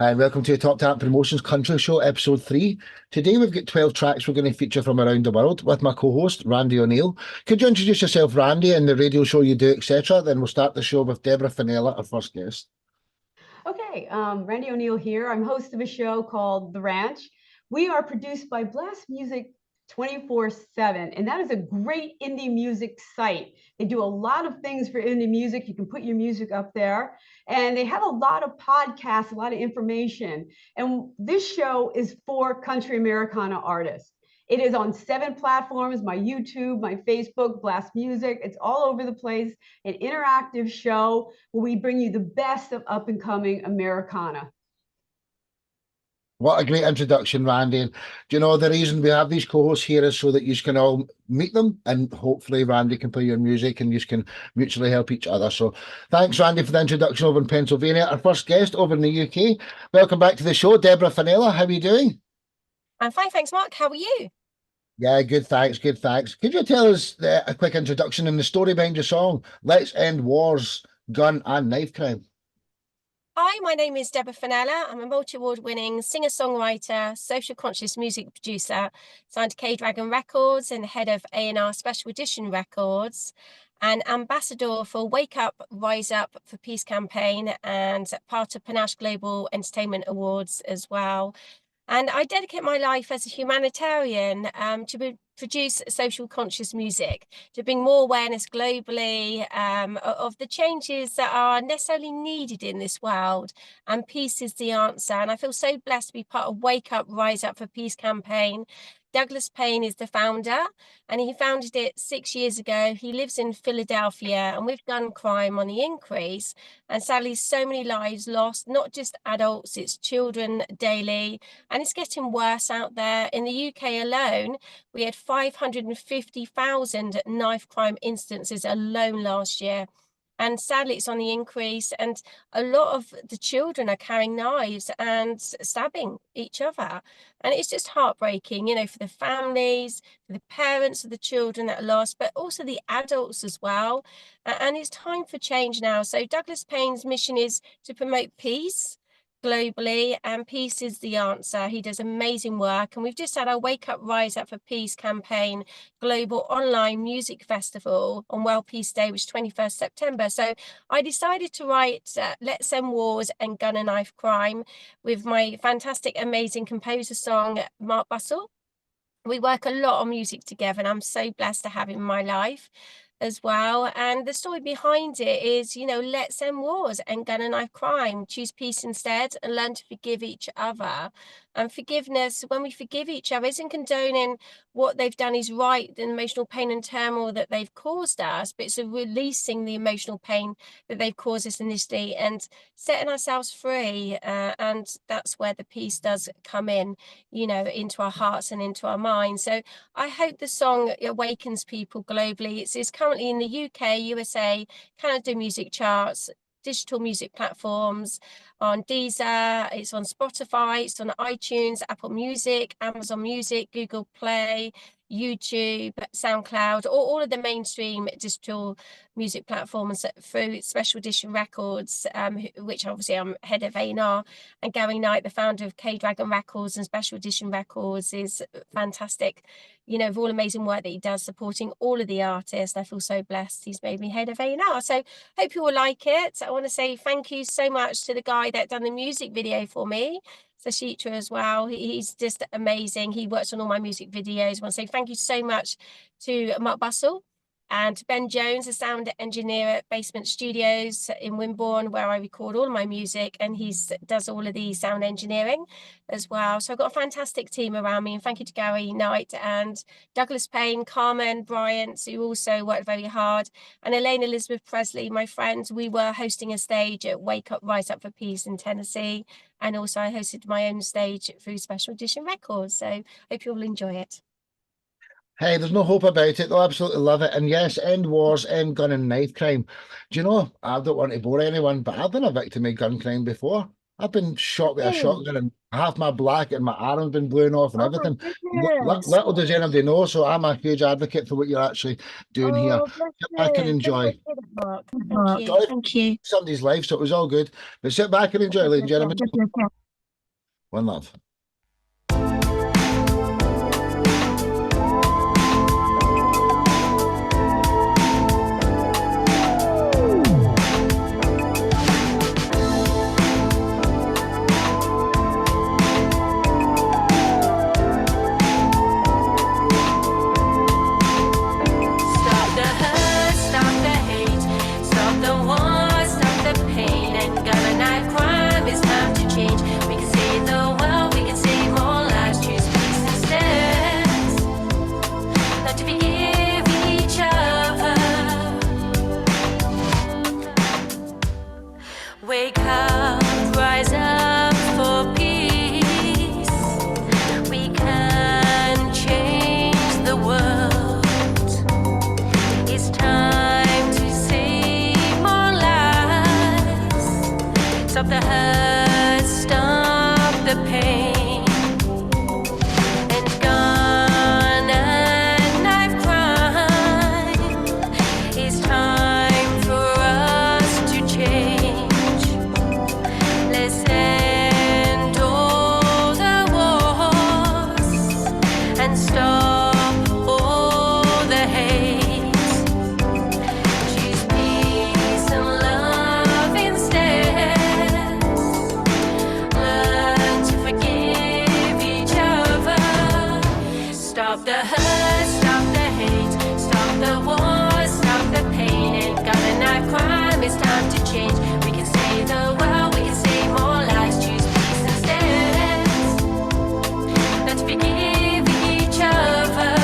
And welcome to the Top Talent Promotions Country Show, episode 3. Today we've got 12 tracks we're going to feature from around the world with my co-host, Randy O'Neill. Could you introduce yourself, Randy, and the radio show you do, etc.? Then we'll start the show with Deborah Fenella, our first guest. Okay, Randy O'Neill here. I'm host of a show called The Ranch. We are produced by Blast Music 24/7, and that is a great indie music site. They do a lot of things for indie music. You can put your music up there, and they have a lot of podcasts, a lot of information. And this show is for country Americana artists. It is on 7 platforms, my YouTube, my Facebook, Blast Music. It's all over the place, an interactive show where we bring you the best of up-and-coming Americana. What a great introduction, Randy. And do you know the reason we have these co-hosts here is so that you can all meet them, and hopefully Randy can play your music and you can mutually help each other. So thanks, Randy, for the introduction over in Pennsylvania. Our first guest over in the UK. Welcome back to the show, Deborah Fenella. How are you doing? I'm fine, thanks, Mark. How are you? Yeah, good, thanks, good, thanks. Could you tell us a quick introduction and the story behind your song, Let's End Wars, Gun and Knife Crime? Hi, my name is Deborah Fenella. I'm a multi-award winning singer-songwriter, social conscious music producer, signed to K-Dragon Records and head of A&R Special Edition Records, and ambassador for Wake Up, Rise Up for Peace campaign and part of Panache Global Entertainment Awards as well. And I dedicate my life as a humanitarian to produce social conscious music, to bring more awareness globally of the changes that are necessarily needed in this world. And peace is the answer. And I feel so blessed to be part of Wake Up, Rise Up for Peace campaign. Douglas Payne is the founder, and he founded it 6 years ago. He lives in Philadelphia, and with gun crime on the increase, and sadly so many lives lost, not just adults, it's children daily, and it's getting worse out there. In the UK alone, we had 550,000 knife crime instances alone last year. And sadly, it's on the increase, and a lot of the children are carrying knives and stabbing each other. And it's just heartbreaking, you know, for the families, for the parents of the children that are lost, but also the adults as well. And it's time for change now. So Douglas Payne's mission is to promote peace globally, and peace is the answer. He does amazing work, and we've just had our Wake Up Rise Up for Peace campaign global online music festival on World Peace Day, which is 21st September. So I decided to write Let's End Wars and Gun and Knife Crime with my fantastic amazing composer song Mark Bustle. We work a lot on music together, and I'm so blessed to have him in my life as well. And the story behind it is, you know, let's end wars and gun and knife crime, choose peace instead, and learn to forgive each other. And forgiveness, when we forgive each other, isn't condoning what they've done is right, the emotional pain and turmoil that they've caused us, but it's a releasing the emotional pain that they've caused us initially and setting ourselves free. And that's where the peace does come in, you know, into our hearts and into our minds. So I hope the song awakens people globally. It's currently in the UK, USA, Canada music charts, digital music platforms, on Deezer, it's on Spotify, it's on iTunes, Apple Music, Amazon Music, Google Play, YouTube, SoundCloud, all of the mainstream digital music platforms through Special Edition Records, which obviously I'm head of A&R, and Gary Knight, the founder of K-Dragon Records and Special Edition Records, is fantastic, you know, of all amazing work that he does supporting all of the artists. I feel so blessed he's made me head of A&R. So hope you all like it. I want to say thank you so much to the guy that done the music video for me, Sashitra, as well. He's just amazing. He works on all my music videos. I want to say thank you so much to Mark Bustle and Ben Jones, a sound engineer at Basement Studios in Wimborne, where I record all my music, and he does all of the sound engineering as well. So I've got a fantastic team around me, and thank you to Gary Knight and Douglas Payne, Carmen Bryant, who also worked very hard, and Elaine Elizabeth Presley, my friend. We were hosting a stage at Wake Up, Rise Up for Peace in Tennessee, and also I hosted my own stage through Special Edition Records. So hope you all enjoy it. Hey, there's no hope about it. They'll absolutely love it. And yes, end wars, end gun and knife crime. Do you know, I don't want to bore anyone, but I've been a victim of gun crime before. I've been shot with a shotgun and half my black and my arm's been blown off and everything. Little does anybody know, so I'm a huge advocate for what you're actually doing here. Sit back and enjoy. Thank you. Somebody's life, so it was all good. But sit back and enjoy, ladies and gentlemen. One love. Stop the hurt, stop the hate, stop the war, stop the pain. And gun and knife crime, it's time to change. We can save the world, we can save more lives. Choose peace instead. Not to forgive each other. Wake up, rise up for peace. We can change the world. It's time to save more lives. Stop the hurt, stop the pain. And gun and knife crime. It's time for us to change. Let's end all the wars and stop all the hate. Choose peace and love instead. Learn to forgive each other. Stop the hurt, stop the hate, stop the war, stop the pain. And gun and knife crime, it's time to change. We can save the world, we can save more lives. Choose peace instead. Let's forgive each other.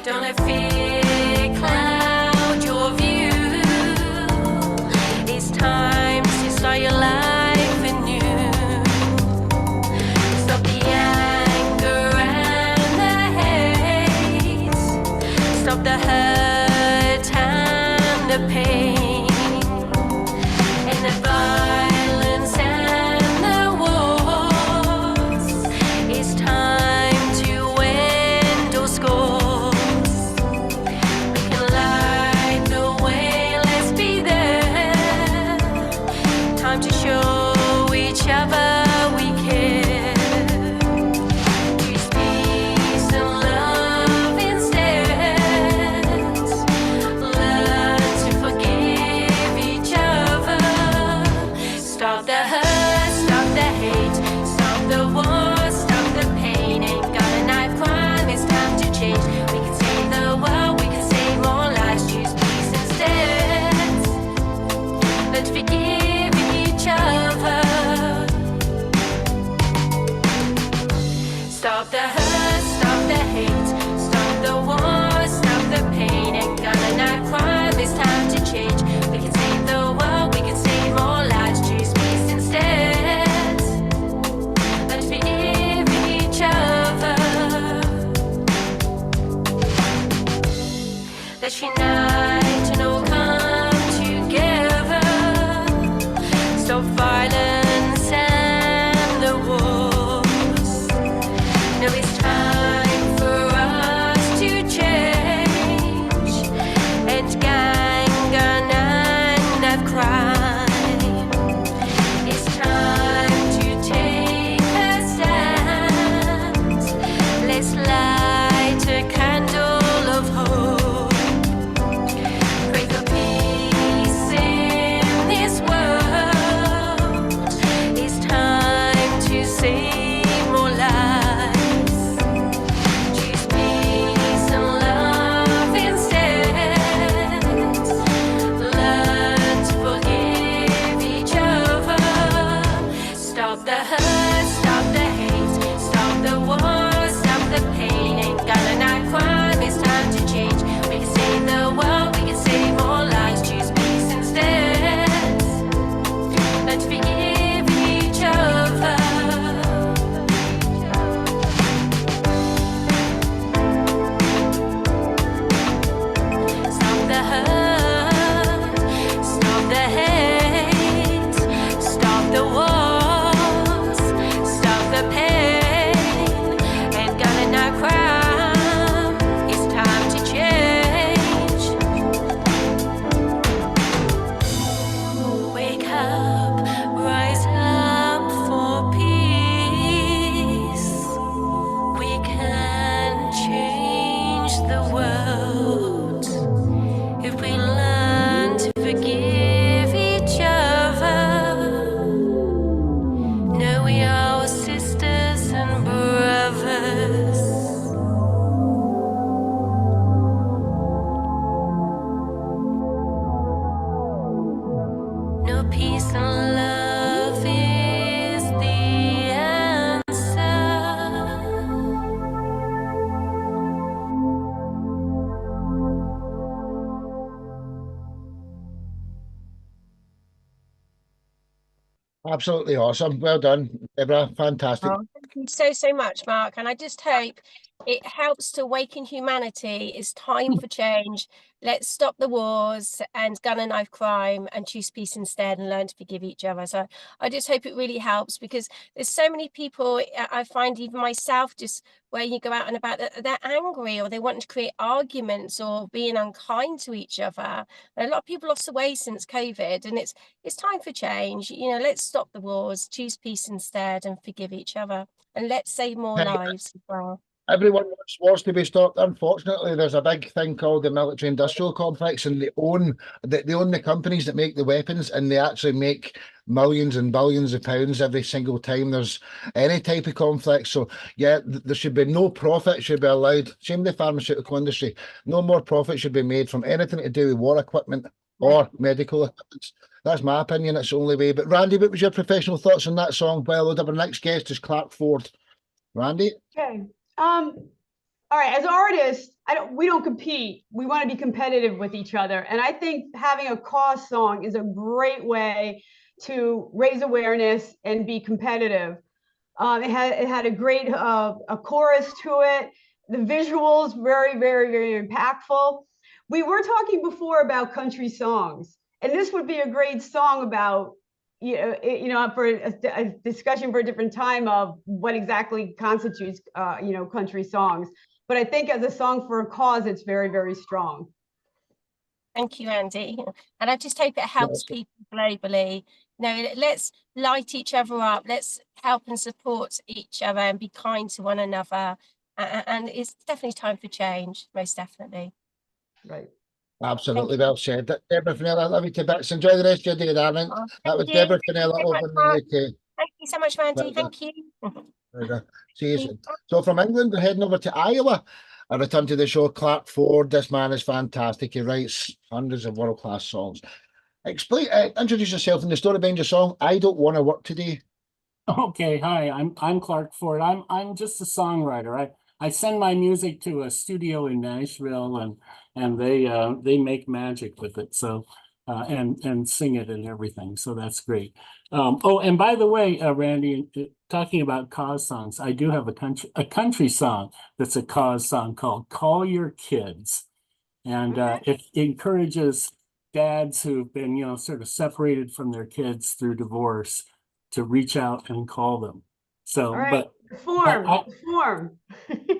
Don't let fear cloud your view. It's time to start your life anew. Stop the anger and the hate. Stop the hurt and the pain. And the violence and the wars. It's time to end all scores. We can light the way, let's be there. Time to show each other we care. Choose peace and love instead. Learn to forgive Absolutely awesome. Well done, Deborah. Fantastic. Oh, thank you so, so much, Mark. And I just hope it helps to awaken humanity. It's time for change. Let's stop the wars and gun and knife crime and choose peace instead and learn to forgive each other. So I just hope it really helps, because there's so many people, I find even myself, just where you go out and about, they're angry or they want to create arguments or being unkind to each other. And a lot of people lost the way since COVID, and it's time for change. You know, let's stop the wars, choose peace instead, and forgive each other. And let's save more Hey, lives as well. everyone wants wars to be stopped. Unfortunately, there's a big thing called the military-industrial complex, and they own the companies that make the weapons, and they actually make millions and billions of pounds every single time there's any type of conflict. So yeah, there should be no profit should be allowed. Same with the pharmaceutical industry. No more profit should be made from anything to do with war equipment or medical equipment. That's my opinion. It's the only way. But Randy, what was your professional thoughts on that song? Well, our next guest is Clark Ford. Randy? Okay. All right. As artists, we don't compete. We want to be competitive with each other. And I think having a cause song is a great way to raise awareness and be competitive. It had a great a chorus to it. The visuals very, very, very impactful. We were talking before about country songs, and this would be a great song about, for a discussion for a different time of what exactly constitutes, country songs. But I think as a song for a cause, it's very, very strong. Thank you, Andy. And I just hope it helps people globally. Let's light each other up. Let's help and support each other and be kind to one another. And it's definitely time for change, most definitely. Right. Absolutely, well said. Deborah Fenella, I love you to bits. Enjoy the rest of your day, darling. That was Deborah Fenella over in the UK. Thank you so much, Randy. Thank you. See you soon. So from England, we're heading over to Iowa. I return to the show, Clark Ford. This man is fantastic. He writes hundreds of world-class songs. Introduce yourself in the story behind your song, I Don't Want to Work Today. Okay, hi, I'm Clark Ford. I'm just a songwriter. I send my music to a studio in Nashville, and they make magic with it. So and sing it and everything. So that's great. Oh, and by the way, Randy, talking about cause songs, I do have a country song that's a cause song called "Call Your Kids," and it encourages dads who've been sort of separated from their kids through divorce to reach out and call them. So, right. but form.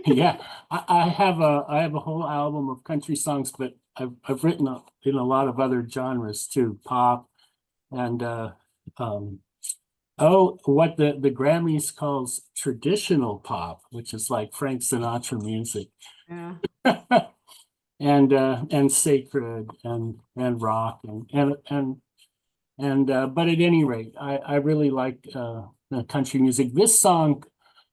Yeah, I have a whole album of country songs, but I've written in a lot of other genres too, pop and what the Grammys calls traditional pop, which is like Frank Sinatra music. Yeah. and sacred and rock and but at any rate, I really like country music. This song,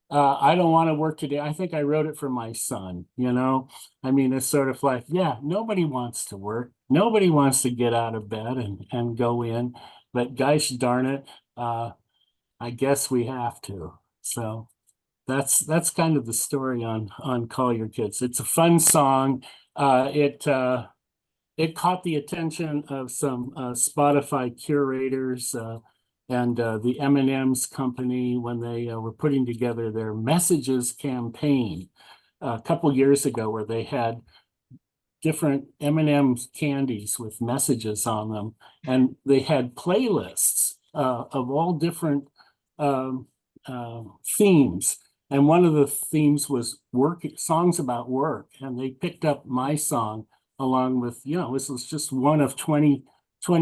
I Don't Want to Work Today, I think I wrote it for my son, I mean, it's sort of like, yeah, nobody wants to work. Nobody wants to get out of bed and go in, but gosh darn it, I guess we have to. So that's kind of the story on Call Your Kids. It's a fun song. It caught the attention of some Spotify curators and the M&M's company when they were putting together their Messages campaign a couple years ago, where they had different M&M's candies with messages on them, and they had playlists of all different themes. And one of the themes was songs about work, and they picked up my song along with, this was just one of 20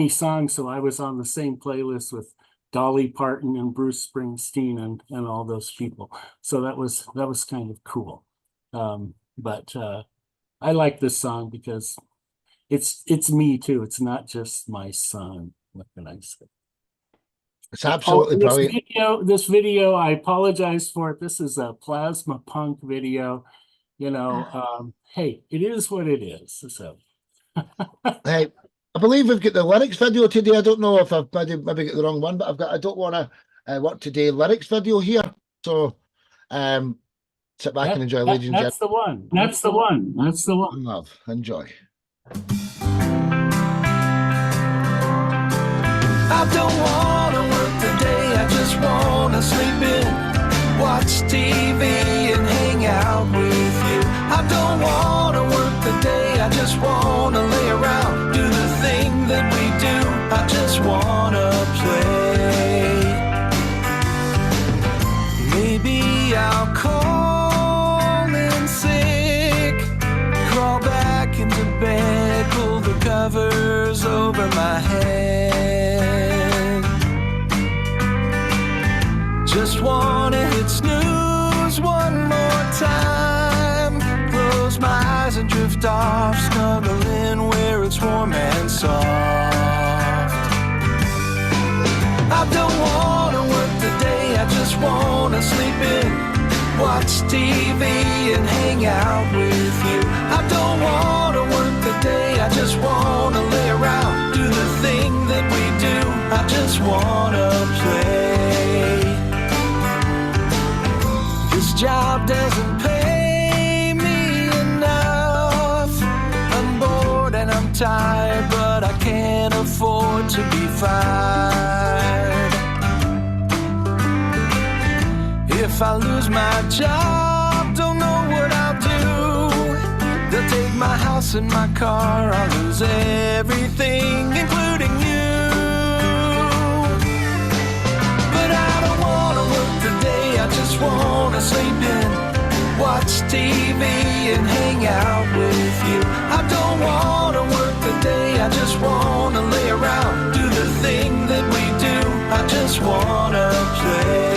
songs. So I was on the same playlist with Dolly Parton and Bruce Springsteen and all those people. So that was kind of cool. But I like this song because it's me too. It's not just my son. What can I say? It's absolutely brilliant. This video, I apologize for it. This is a plasma punk video. Hey, it is what it is. So, hey, I believe we've got the lyrics video today. I don't know if I've maybe got the wrong one, but I've got I Don't Want to Work Today lyrics video here. So, sit back and enjoy, ladies and gentlemen. That's the one. That's the one. That's the one. Love, enjoy. I don't want to work today. watch TV and hang out with you. I don't wanna work the day, I just wanna lay around, do the thing that we do. I just wanna play. Maybe I'll call in sick, crawl back into bed, pull the covers over my head. Just wanna hit snooze one more time, close my eyes and drift off, snuggle in where it's warm and soft. I don't wanna work the day, I just wanna sleep in, watch TV and hang out with you. I don't wanna work the day, I just wanna lay around, do the thing that we do. I just wanna play. This job doesn't pay me enough. I'm bored and I'm tired, but I can't afford to be fired. If I lose my job, don't know what I'll do. They'll take my house and my car, I'll lose everything, including you. But I don't wanna work the day, I just wanna sleep in, watch TV and hang out with you. I don't wanna work the day, I just wanna lay around, do the thing that we do. I just wanna play.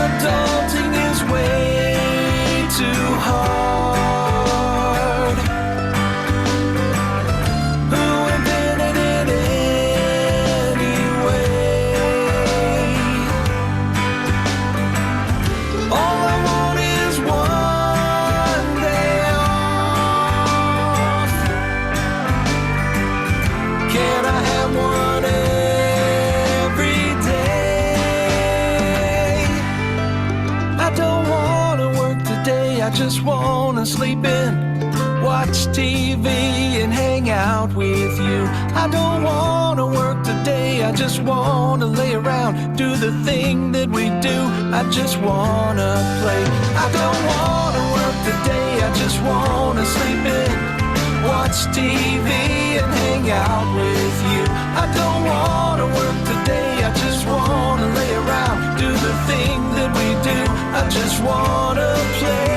Adulting is way too hard. Who invented it anyway? All I want is one day off. Can I have one every day? I don't wanna work today, I just wanna sleep in, watch TV and hang out with you. I don't wanna work today, I just wanna lay around, do the thing that we do. I just wanna play. I don't wanna work today, I just wanna sleep in, watch TV and hang out with you. I don't wanna work today, I just wanna lay around, do the thing that we do. I just wanna play.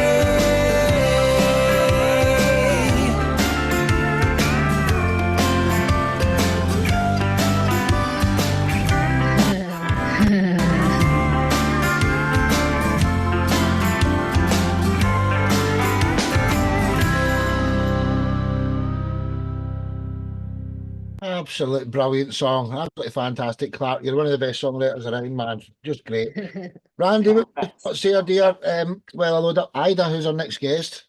Absolutely brilliant song. Absolutely fantastic, Clark. You're one of the best songwriters around, man. Just great. Randy, what do you say, dear? Well, I load up Ida, who's our next guest.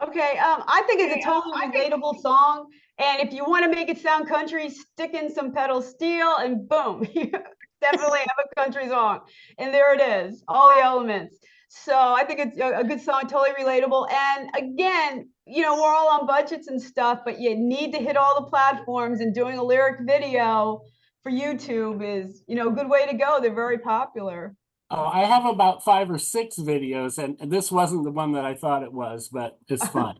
Okay, I think it's a totally relatable song. And if you want to make it sound country, stick in some pedal steel and boom, you definitely have a country song. And there it is, all the elements. So I think it's a good song, totally relatable. And again, you know, we're all on budgets and stuff, but you need to hit all the platforms, and doing a lyric video for YouTube is, you know, a good way to go. They're very popular. Oh, I have about 5 or 6 videos, and this wasn't the one that I thought it was, but it's fun.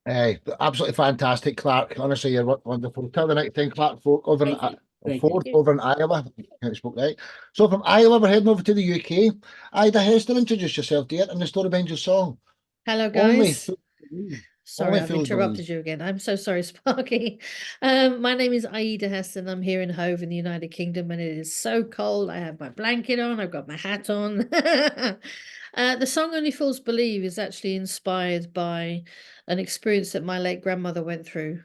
Hey, absolutely fantastic, Clark. Honestly, you're wonderful. Till the next time, Clark Folk over in Ford over in Iowa. I can't spoke right. So from Iowa, we're heading over to the UK. Ida Hester, introduce yourself, dear, and the story behind your song. Hello, Only guys. Fools Believe. Sorry, Only I've Fools interrupted Believe. you again. I'm so sorry, Sparky. My name is Ida Heston. I'm here in Hove in the United Kingdom, and it is so cold. I have my blanket on. I've got my hat on. The song Only Fools Believe is actually inspired by an experience that my late grandmother went through,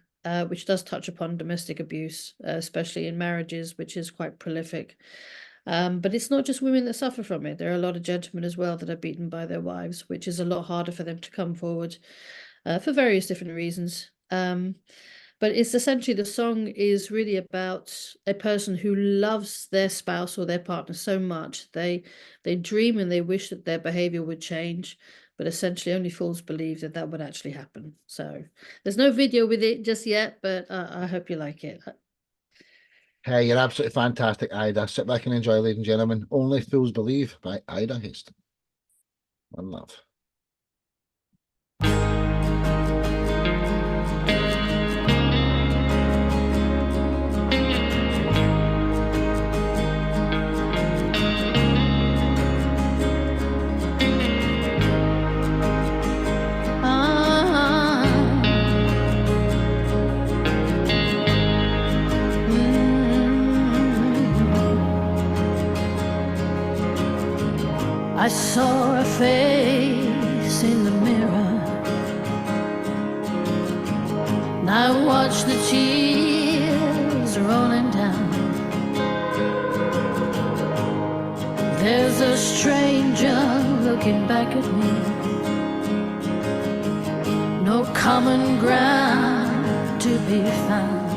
which does touch upon domestic abuse, especially in marriages, which is quite prolific. But it's not just women that suffer from it. There are a lot of gentlemen as well that are beaten by their wives, which is a lot harder for them to come forward for various different reasons. But it's essentially, the song is really about a person who loves their spouse or their partner so much. They dream and they wish that their behavior would change, but essentially only fools believe that that would actually happen. So there's no video with it just yet, but I hope you like it. Hey, you're absolutely fantastic, Ida. Sit back and enjoy, ladies and gentlemen. Only Fools Believe by Ida Haston. One love. I saw a face in the mirror, and I watched the tears rolling down. There's a stranger looking back at me, no common ground to be found.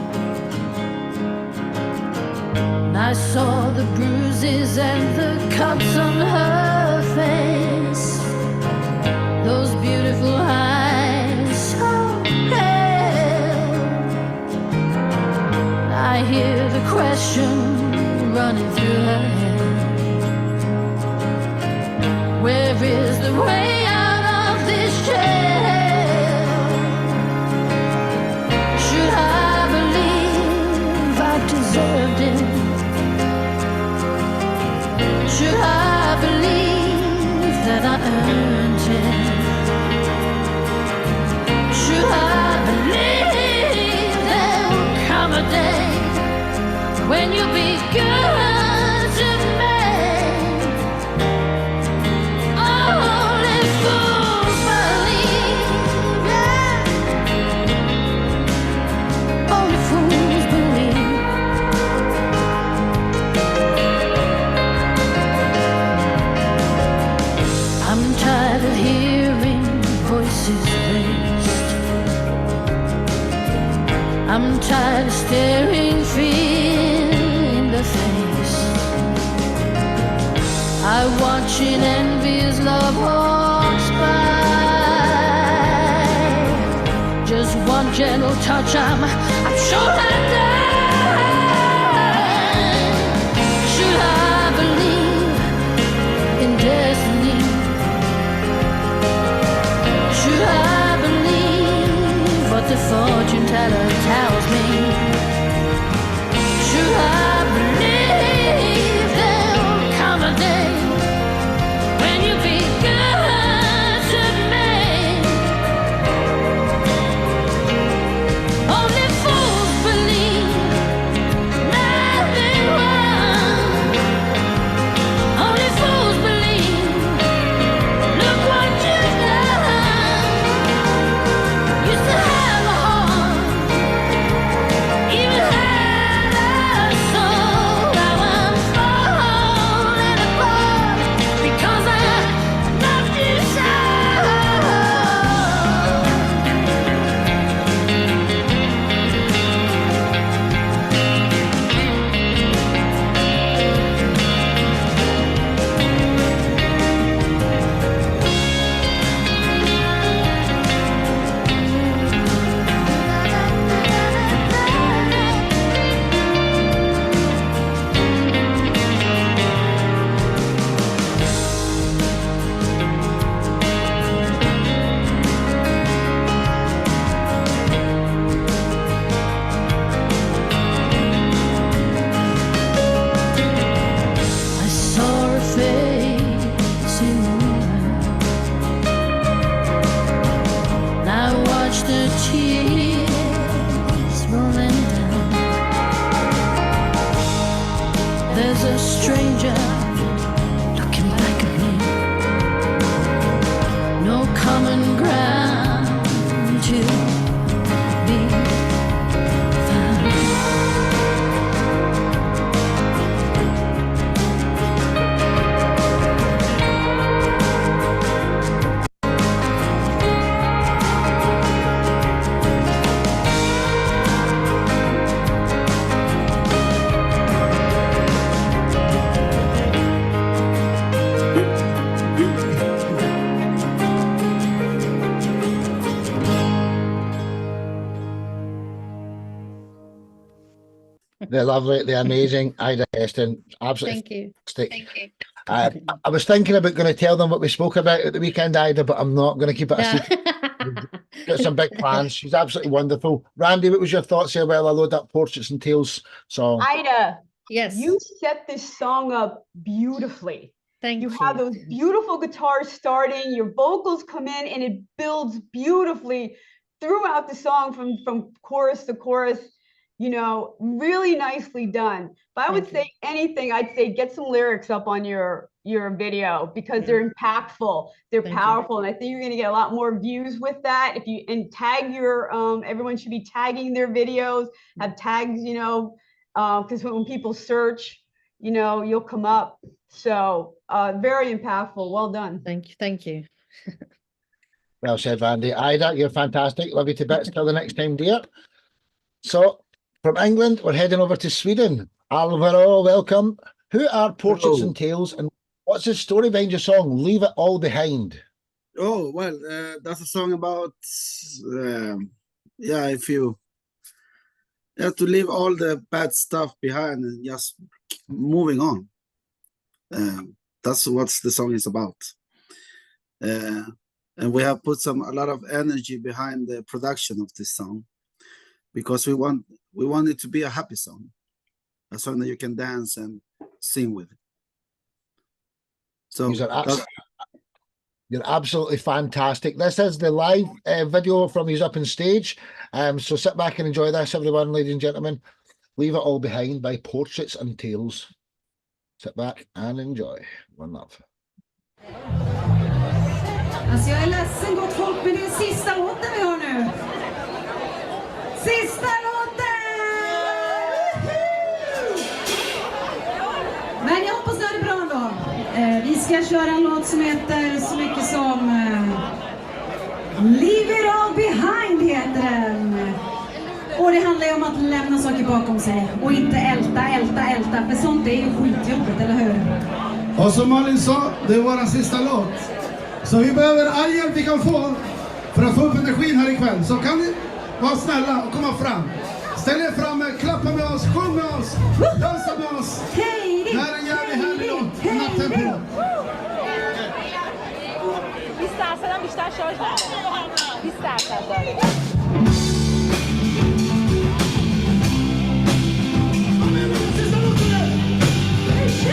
And I saw the bruises and the cuts on her face, those beautiful eyes so pale. I hear the question running through her head, where is the way out of this jail? Should I believe I deserved it? Should I believe that I earned it? Should I believe there'll come a day when you'll be good to me? Only fools believe, yeah. Only fools believe. I'm tired of hearing voices raised. I'm tired of staring fear in the face. I watch in envious love walks by. Just one gentle touch, I'm sure I die. Should I believe in destiny? Should I believe what the fortune teller tells me? Should I believe there'll come a day when you'll be good to me? Only fools believe, nothing wrong. Only fools believe. Look what you've done. Used to have a heart, even had a soul. Now I'm falling apart because I loved you so. I saw a face in the mirror, and I watched the tears rolling down. There's a stranger looking back at me, no common ground to be found. the lovely, the amazing Ida Heston. Absolutely Thank you. fantastic. I was thinking about going to tell them what we spoke about at the weekend, Ida, but I'm not going to keep it a secret. Got some big plans. She's absolutely wonderful. Randy, what was your thoughts here while I load up Portraits and Tales song? Ida, Yes. you set this song up beautifully. Thank You you. have those beautiful guitars starting, your vocals come in, and it builds beautifully throughout the song from chorus to chorus, you know, really nicely done. But I would Thank you. say anything, I'd say get some lyrics up on your video because they're impactful, they're Thank you. powerful, and I think you're going to get a lot more views with that. If you and tag your everyone should be tagging their videos, have tags, you know, because when people search, you know, you'll come up. So very impactful. Well done. Thank you. Thank you. Well said, Randy. Ida, you're fantastic. Love you to bits. Till the next time, dear. So, from England, we're heading over to Sweden. Alvaro, welcome. Who are Portraits Hello. and Tales, and what's the story behind your song, Leave It All Behind? Oh, well, that's a song about, if you have to leave all the bad stuff behind and just moving on. That's what the song is about. And we have put a lot of energy behind the production of this song because we want it to be a happy song, a song that you can dance and sing with. So You're absolutely fantastic. This is the live video from He's Up on Stage. So sit back and enjoy this, everyone, ladies and gentlemen. Leave It All Behind by Portraits and Tales. Sit back and enjoy. One love. Alltså jag är ledsen gott folk, men det är sista låten vi har nu. Sista låten! Men jag hoppas det är bra ändå. Vi ska köra en låt som heter så mycket som Leave It All Behind heter den. Och det handlar ju om att lämna saker bakom sig och inte älta, för sånt är ju skitjobbigt, eller hur? Och som Malin sa, det är vår sista låt. Så vi behöver all hjälp vi kan få för att få upp energin här ikväll. Så kan ni vara snälla och komma fram. Ställ er framme, klappa med oss, sjung med oss, dansa med oss. Det här är en jävligt härlig låt, natttempo. Let's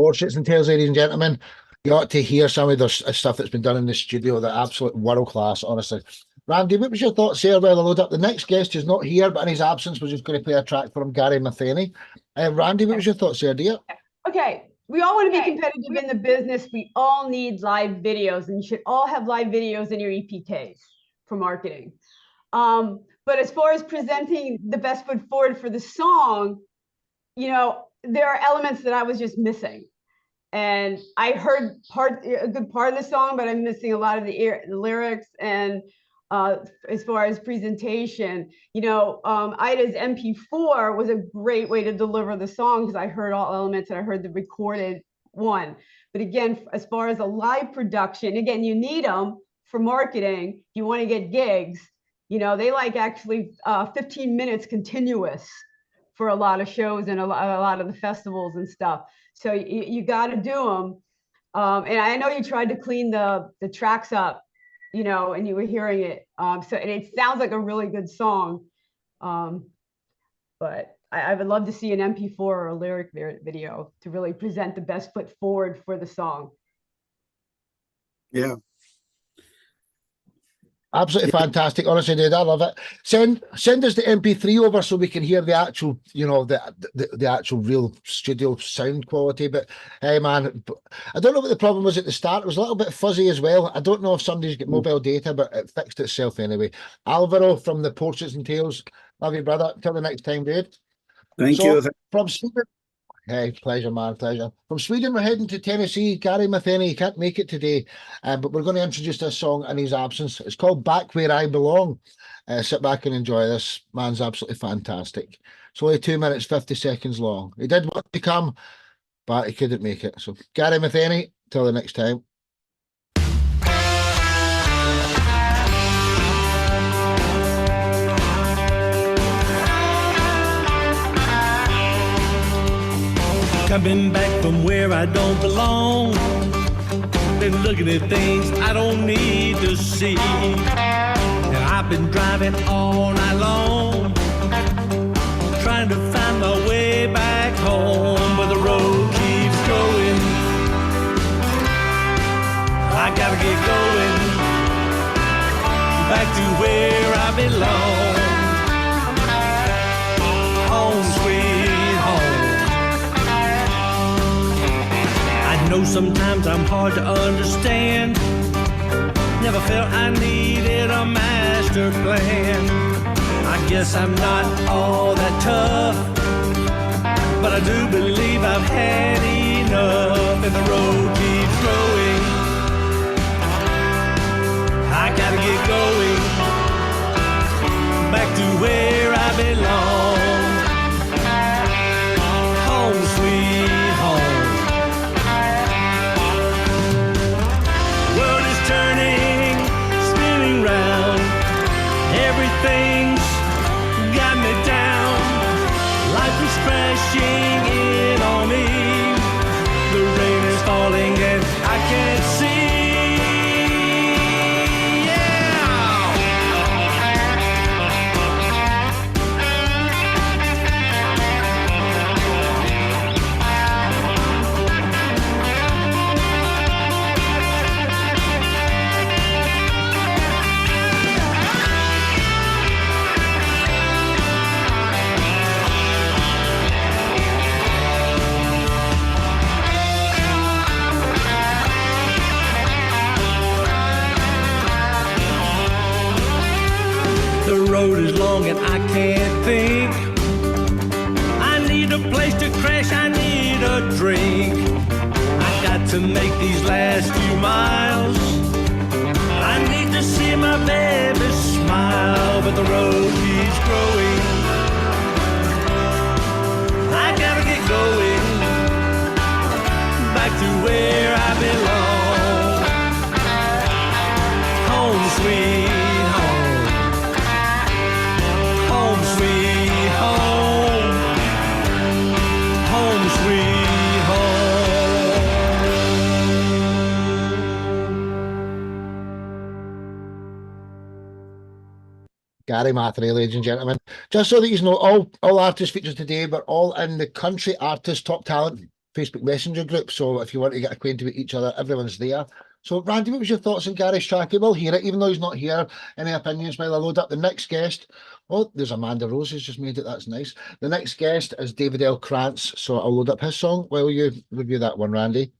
Portraits and Tales, ladies and gentlemen. You ought to hear some of the stuff that's been done in the studio. They're absolute world class, honestly. Randy, what was your thoughts here while I load up? The next guest is not here, but in his absence, we're just going to play a track from Gary Matheny. Randy, what was your thoughts here, dear? Okay, we all want to be competitive in the business. We all need live videos, and you should all have live videos in your EPKs for marketing. But as far as presenting the best foot forward for the song, you know, there are elements that I was just missing. And I heard a good part of the song, but I'm missing a lot of the lyrics. And as far as presentation, you know, Ida's MP4 was a great way to deliver the song because I heard all elements and I heard the recorded one. But again, as far as a live production, again, you need them for marketing. You want to get gigs, you know, they like actually 15 minutes continuous for a lot of shows and a lot of the festivals and stuff. So you got to do them. And I know you tried to clean the tracks up, you know, and you were hearing it. And it sounds like a really good song. But I would love to see an MP4 or a lyric video to really present the best foot forward for the song. Yeah. Absolutely fantastic. Honestly, dude, I love it. Send us the MP3 over so we can hear the actual, you know, the actual real studio sound quality. But hey, man, I don't know what the problem was at the start. It was a little bit fuzzy as well. I don't know if somebody's got mobile data, but it fixed itself anyway. Alvaro from the Portraits and Tales. Love you, brother. Till the next time, dude. Thank you. From Sweden. Hey, pleasure, man, pleasure. From Sweden, we're heading to Tennessee. Gary Matheny, he can't make it today, but we're going to introduce this song in his absence. It's called Back Where I Belong. Sit back and enjoy this. Man's absolutely fantastic. It's only 2 minutes, 50 seconds long. He did want to come, but he couldn't make it. So, Gary Matheny, till the next time. Coming back from where I don't belong. Been looking at things I don't need to see. And I've been driving all night long, trying to find my way back home, but the road keeps going. I gotta get going back to where I belong. Home sweet home. I know sometimes I'm hard to understand. Never felt I needed a master plan. I guess I'm not all that tough, but I do believe I've had enough, and the road keeps going. I gotta get going back to where I belong. Home sweet home. World is turning, spinning round. Everything's got me down. Life is crashing in on me. The rain is falling and I can't see. The road is long and I can't think. I need a place to crash, I need a drink. I got to make these last few miles. I need to see my baby smile, but the road keeps growing. I gotta get going back to where I belong. Home sweet home. Home sweet home. Home sweet home. Gary Matheny, ladies and gentlemen. Just so that you know, all artist features today were all in the Country Artist Top Talent Facebook Messenger group. So if you want to get acquainted with each other, everyone's there. So Randy, what was your thoughts on Gary's track? We'll hear it, even though he's not here. Any opinions while I load up the next guest? Oh, there's Amanda Rose who's just made it. That's nice. The next guest is David L. Krantz. So I'll load up his song while you review that one, Randy.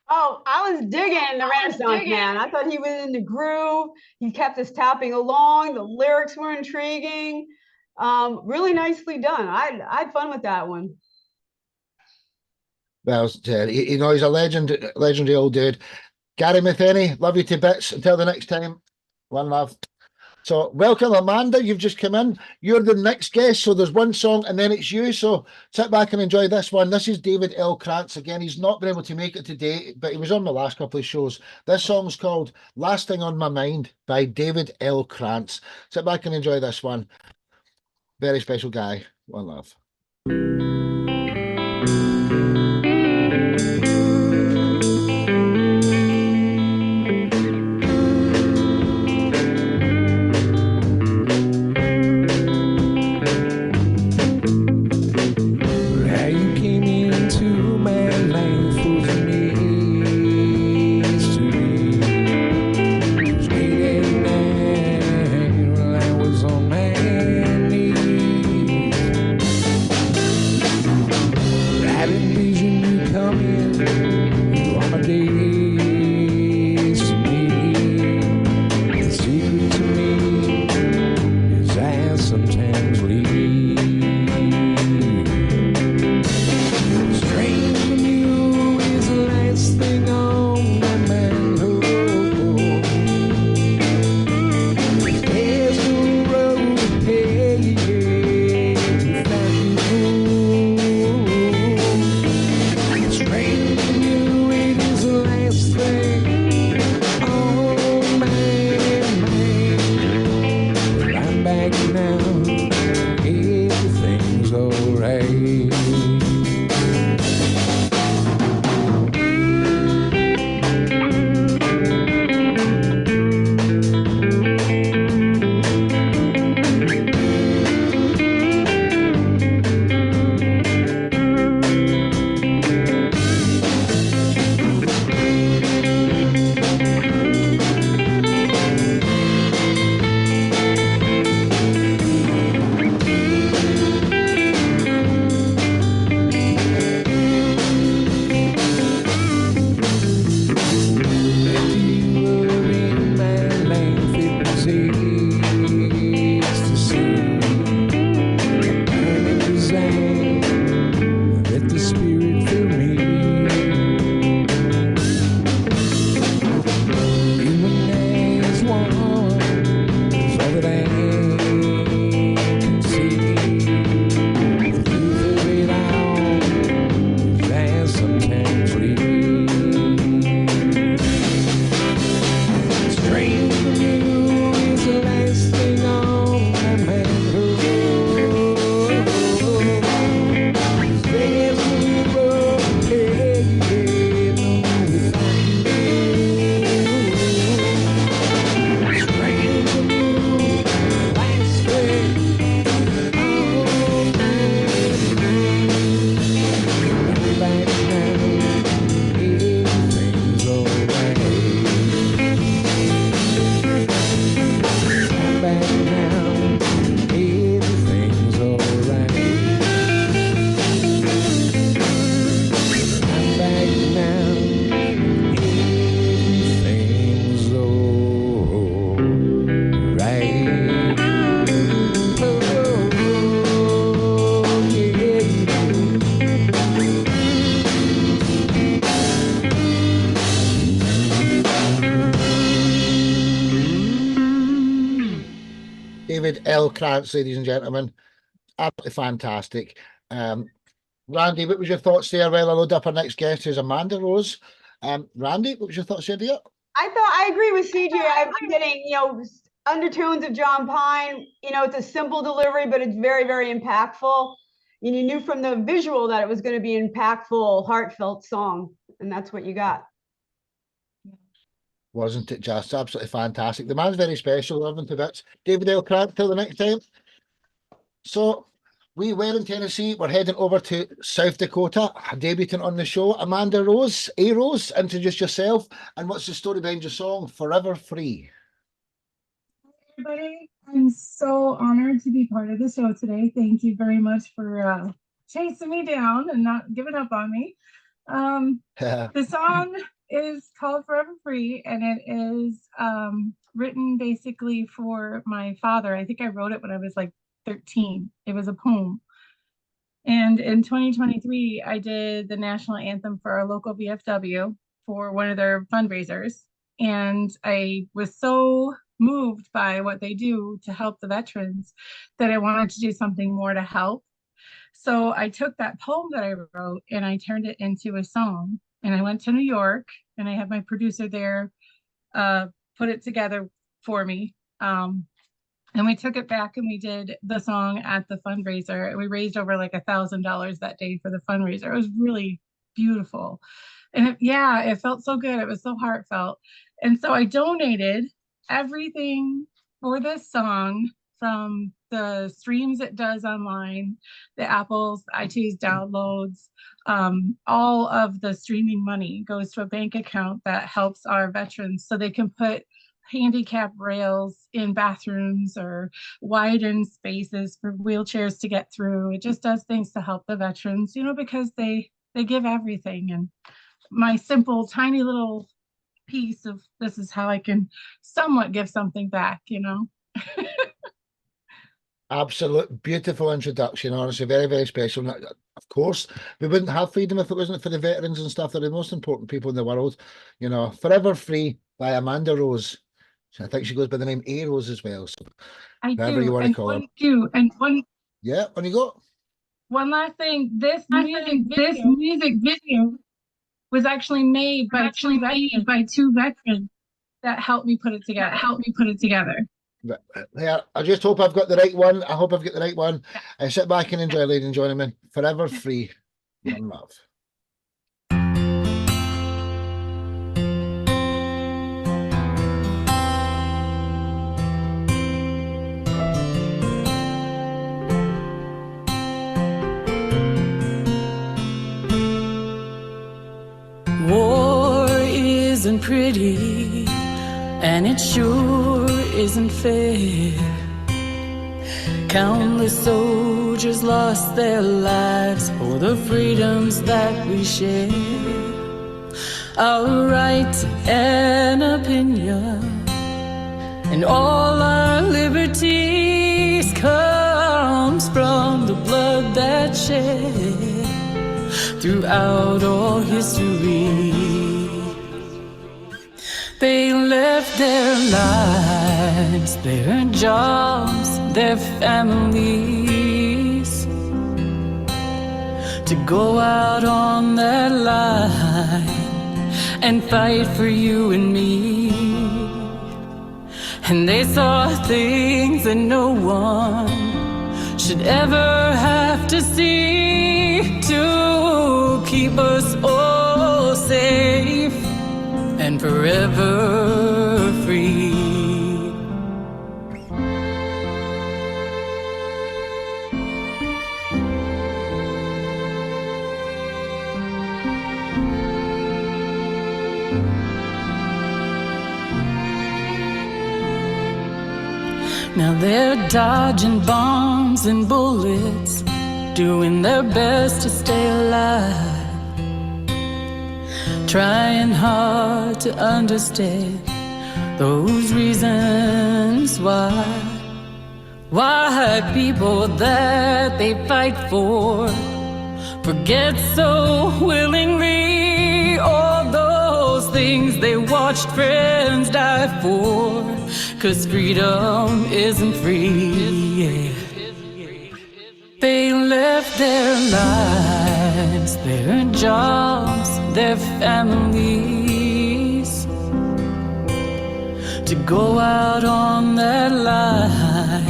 Oh, I was digging the Renaissance Man. I thought he was in the groove. He kept us tapping along. The lyrics were intriguing. Really nicely done. I had fun with that one. Well, you know, he's a legendary old dude. Gary Matheny, love you to bits. Until the next time, one love. So welcome, Amanda. You've just come in. You're the next guest. So there's one song and then it's you. So sit back and enjoy this one. This is David L. Krantz. Again, he's not been able to make it today, but he was on my last couple of shows. This song's called Last Thing on My Mind by David L. Krantz. Sit back and enjoy this one. Very special guy. One love. David L. Krantz, ladies and gentlemen. Absolutely fantastic. Randy, what was your thoughts there? Well, I load up our next guest, who's Amanda Rose. Randy, what was your thoughts there, dear? I agree with CJ. I'm getting, undertones of John Pine. It's a simple delivery, but it's very, very impactful. And you knew from the visual that it was going to be an impactful, heartfelt song. And that's what you got. Wasn't it just absolutely fantastic? The man's very special, love him to bits. David L. Krantz, till the next time. So We were in Tennessee. We're heading over to South Dakota, debuting on the show. Amanda Rose, A-Rose, introduce yourself. And what's the story behind your song, Forever Free? Everybody, I'm so honored to be part of the show today. Thank you very much for chasing me down and not giving up on me. The song is called Forever Free, and it is written basically for my father. I think I wrote it when I was like 13. It was a poem. And in 2023, I did the national anthem for our local VFW for one of their fundraisers. And I was so moved by what they do to help the veterans that I wanted to do something more to help. So I took that poem that I wrote and I turned it into a song. And I went to New York and I had my producer there put it together for me. And we took it back and we did the song at the fundraiser. We raised over like $1,000 that day for the fundraiser. It was really beautiful. And it felt so good. It was so heartfelt. And so I donated everything for this song, from the streams it does online, the Apple's iTunes downloads, all of the streaming money goes to a bank account that helps our veterans so they can put handicap rails in bathrooms or widen spaces for wheelchairs to get through. It just does things to help the veterans, because they give everything. And my simple, tiny little piece of this is how I can somewhat give something back, Absolute beautiful introduction, honestly, very, very special. Of course, we wouldn't have freedom if it wasn't for the veterans and stuff. They're the most important people in the world. Forever Free by Amanda Rose. I think she goes by the name A-Rose as well. So whatever you want to call her. Yeah, on you go. One last thing, this music video was actually made by two veterans that helped me put it together. Yeah, I just hope I've got the right one. I hope I've got the right one. Sit back and enjoy, ladies and gentlemen. Forever Free. One love. War isn't pretty, and it sure isn't fair. Countless soldiers lost their lives for the freedoms that we share. Our right to an opinion and all our liberties comes from the blood that's shed throughout all history. They left their lives, their jobs, their families to go out on that line and fight for you and me. And they saw things that no one should ever have to see, to keep us all safe and forever free. Now they're dodging bombs and bullets, doing their best to stay alive, trying hard to understand those reasons why people that they fight for forget so willingly all those things they watched friends die for. 'Cause freedom isn't free. They left their lives, their jobs, their families to go out on that line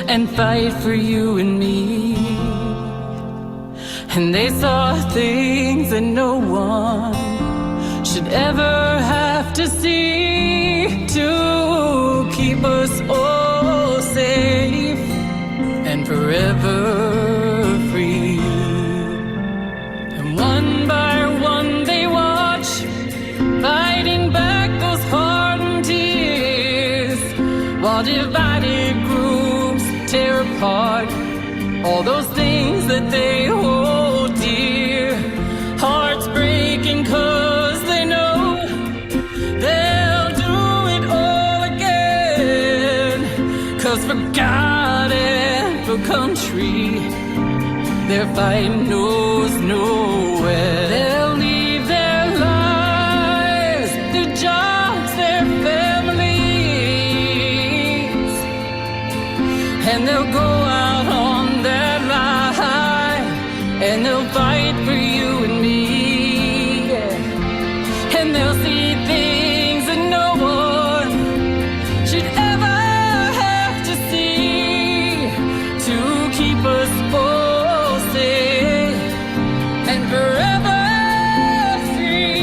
and fight for you and me. And they saw things that no one should ever have to see, to keep us all safe and forever While divided groups tear apart all those things that they hold dear. Hearts breaking 'cause they know they'll do it all again. 'Cause for God and for country, their fight knows no end. They'll leave their lives, their jobs, their families, and they'll go out on that line, and they'll fight for you and me, and they'll see things that no one should ever have to see, to keep us all safe and forever free.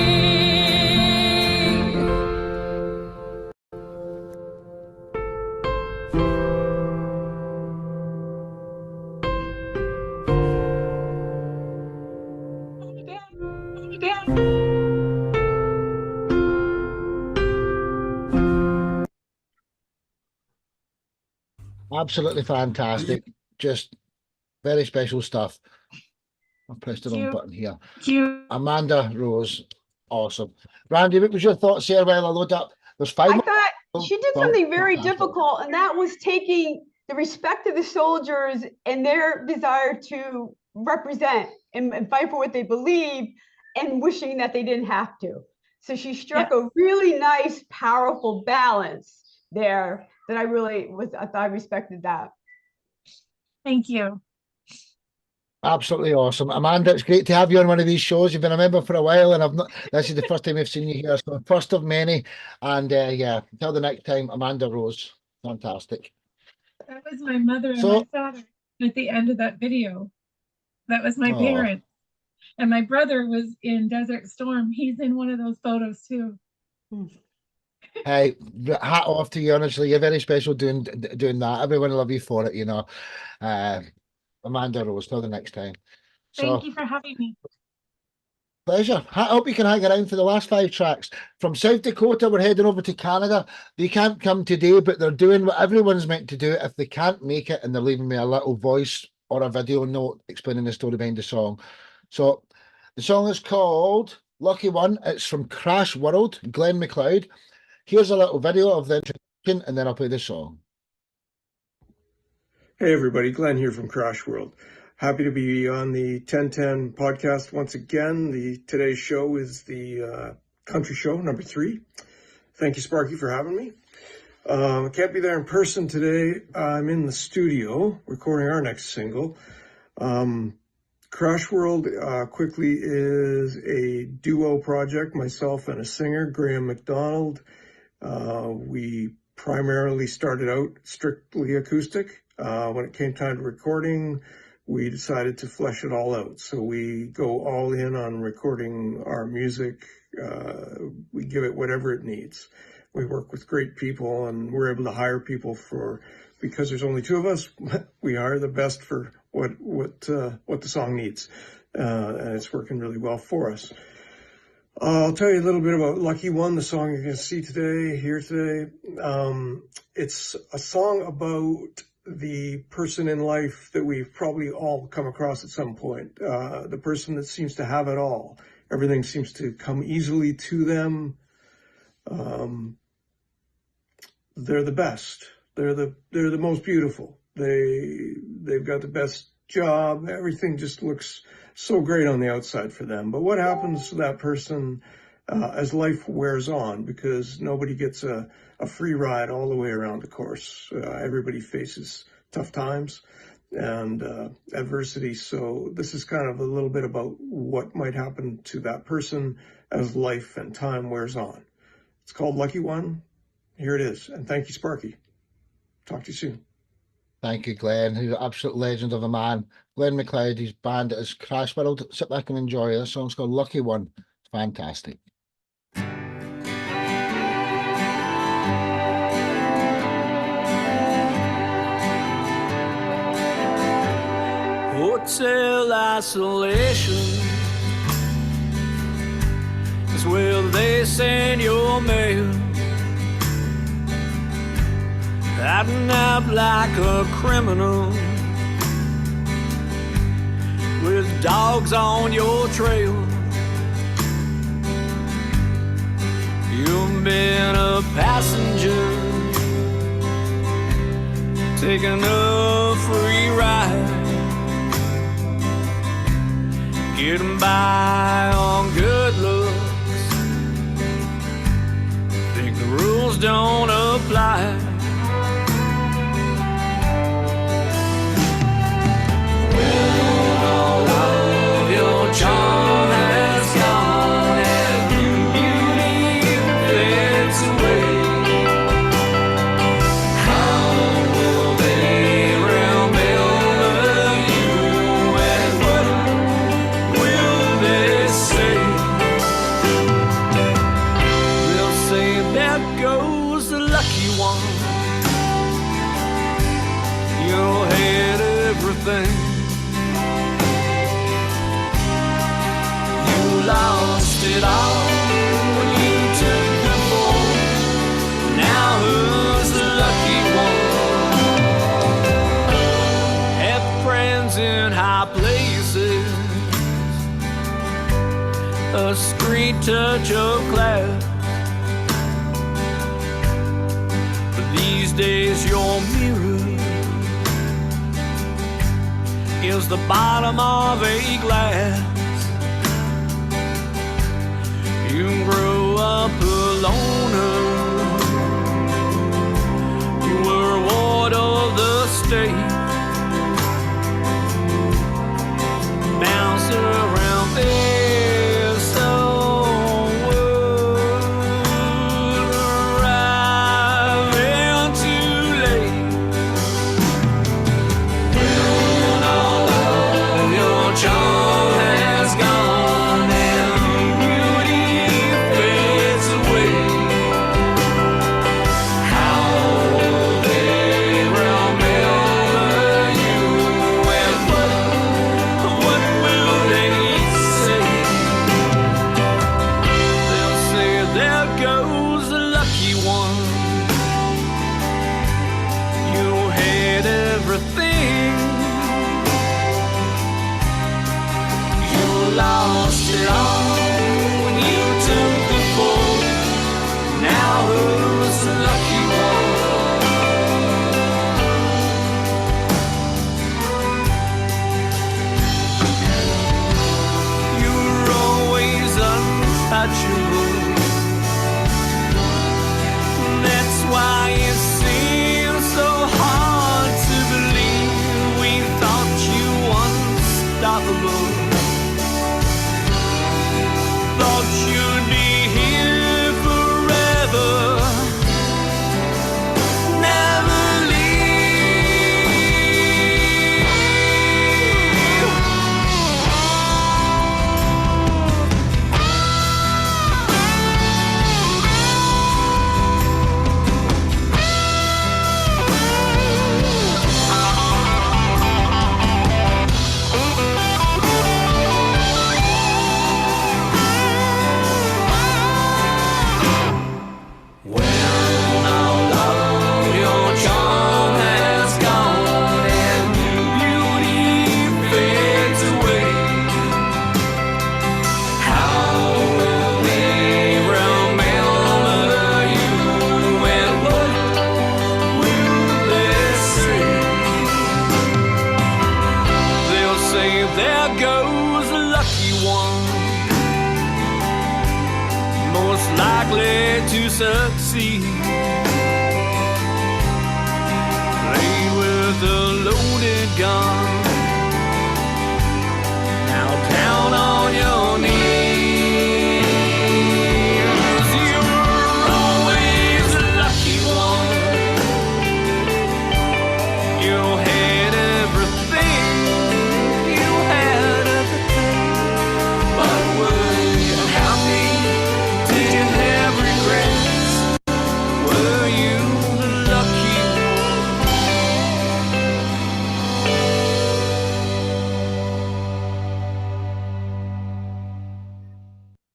Absolutely fantastic. Just very special stuff. I've pressed the wrong button here. Amanda Rose, awesome. Randy, what was your thoughts here while I load up? There's 5 I more. thought she did something very Fantastic. difficult, and that was taking the respect of the soldiers and their desire to represent and fight for what they believe, and wishing that they didn't have to. So she struck a really nice, powerful balance there that I thought I respected that. Thank you. Absolutely awesome. Amanda, it's great to have you on one of these shows. You've been a member for a while, and this is the first time we've seen you here. So first of many. And yeah, until the next time, Amanda Rose. Fantastic. That was my mother and my father at the end of that video. That was my parents. And my brother was in Desert Storm. He's in one of those photos too. Hey, hat off to you, honestly. You're very special doing that. Everyone will love you for it, you know. Amanda Rose, till the next time. Thank you for having me. Pleasure. I hope you can hang around for the last 5 tracks. From South Dakota, we're heading over to Canada. They can't come today, but they're doing what everyone's meant to do if they can't make it, and they're leaving me a little voice or a video note explaining the story behind the song. So the song is called Lucky One. It's from Crash World, Glenn MacLeod. Here's a little video of the introduction, and then I'll play the song. Hey everybody, Glenn here from Crash World. Happy to be on the 1010 podcast once again. Today's show is the Country Show number 3. Thank you, Sparky, for having me. I can't be there in person today. I'm in the studio recording our next single. Crash World quickly is a duo project, myself and a singer, Graham McDonald. We primarily started out strictly acoustic. When it came time to recording, we decided to flesh it all out. So we go all in on recording our music. We give it whatever it needs. We work with great people, and we're able to hire people because there's only 2 of us, we hire the best for what the song needs. And it's working really well for us. I'll tell you a little bit about Lucky One, the song you're going to hear today. It's a song about the person in life that we've probably all come across at some point. The person that seems to have it all. Everything seems to come easily to them. They're the best. They're the most beautiful. They've got the best job. Everything just looks so great on the outside for them. But what happens to that person as life wears on? Because nobody gets a free ride all the way around the course. Everybody faces tough times and adversity. So this is kind of a little bit about what might happen to that person as life and time wears on. It's called Lucky One. Here it is. And thank you, Sparky. Talk to you soon. Thank you, Glenn. He's an absolute legend of a man. Glenn MacLeod, his band is Crash World. Sit back and enjoy it. This song's called Lucky One. It's fantastic. Hotel isolation is where they send your mail. Hiding out like a criminal with dogs on your trail. You've been a passenger, taking a free ride, getting by on good looks. Think the rules don't apply. All of your charm has gone and beauty fades away. How will they remember you, and what will they say? They'll say, there goes the lucky one. You had everything. Lost it all when you took the fall. Now who's the lucky one? Have friends in high places, a street touch of class. But these days your mirror is the bottom of a glass. You grow up a loner. You were a ward of the state. Bounce around this old world, arriving too late. When all of your charm has gone and lost it all when you took the fall. Now who's the lucky one? You're always untouchable. That's why it seems so hard to believe we thought you unstoppable. Thought you'd be here forever, never leave. There goes the lucky one, most likely to succeed. Played with a loaded gun, now down on your knees. You're always the lucky one. You had everything. But were you happy? Did you have regrets?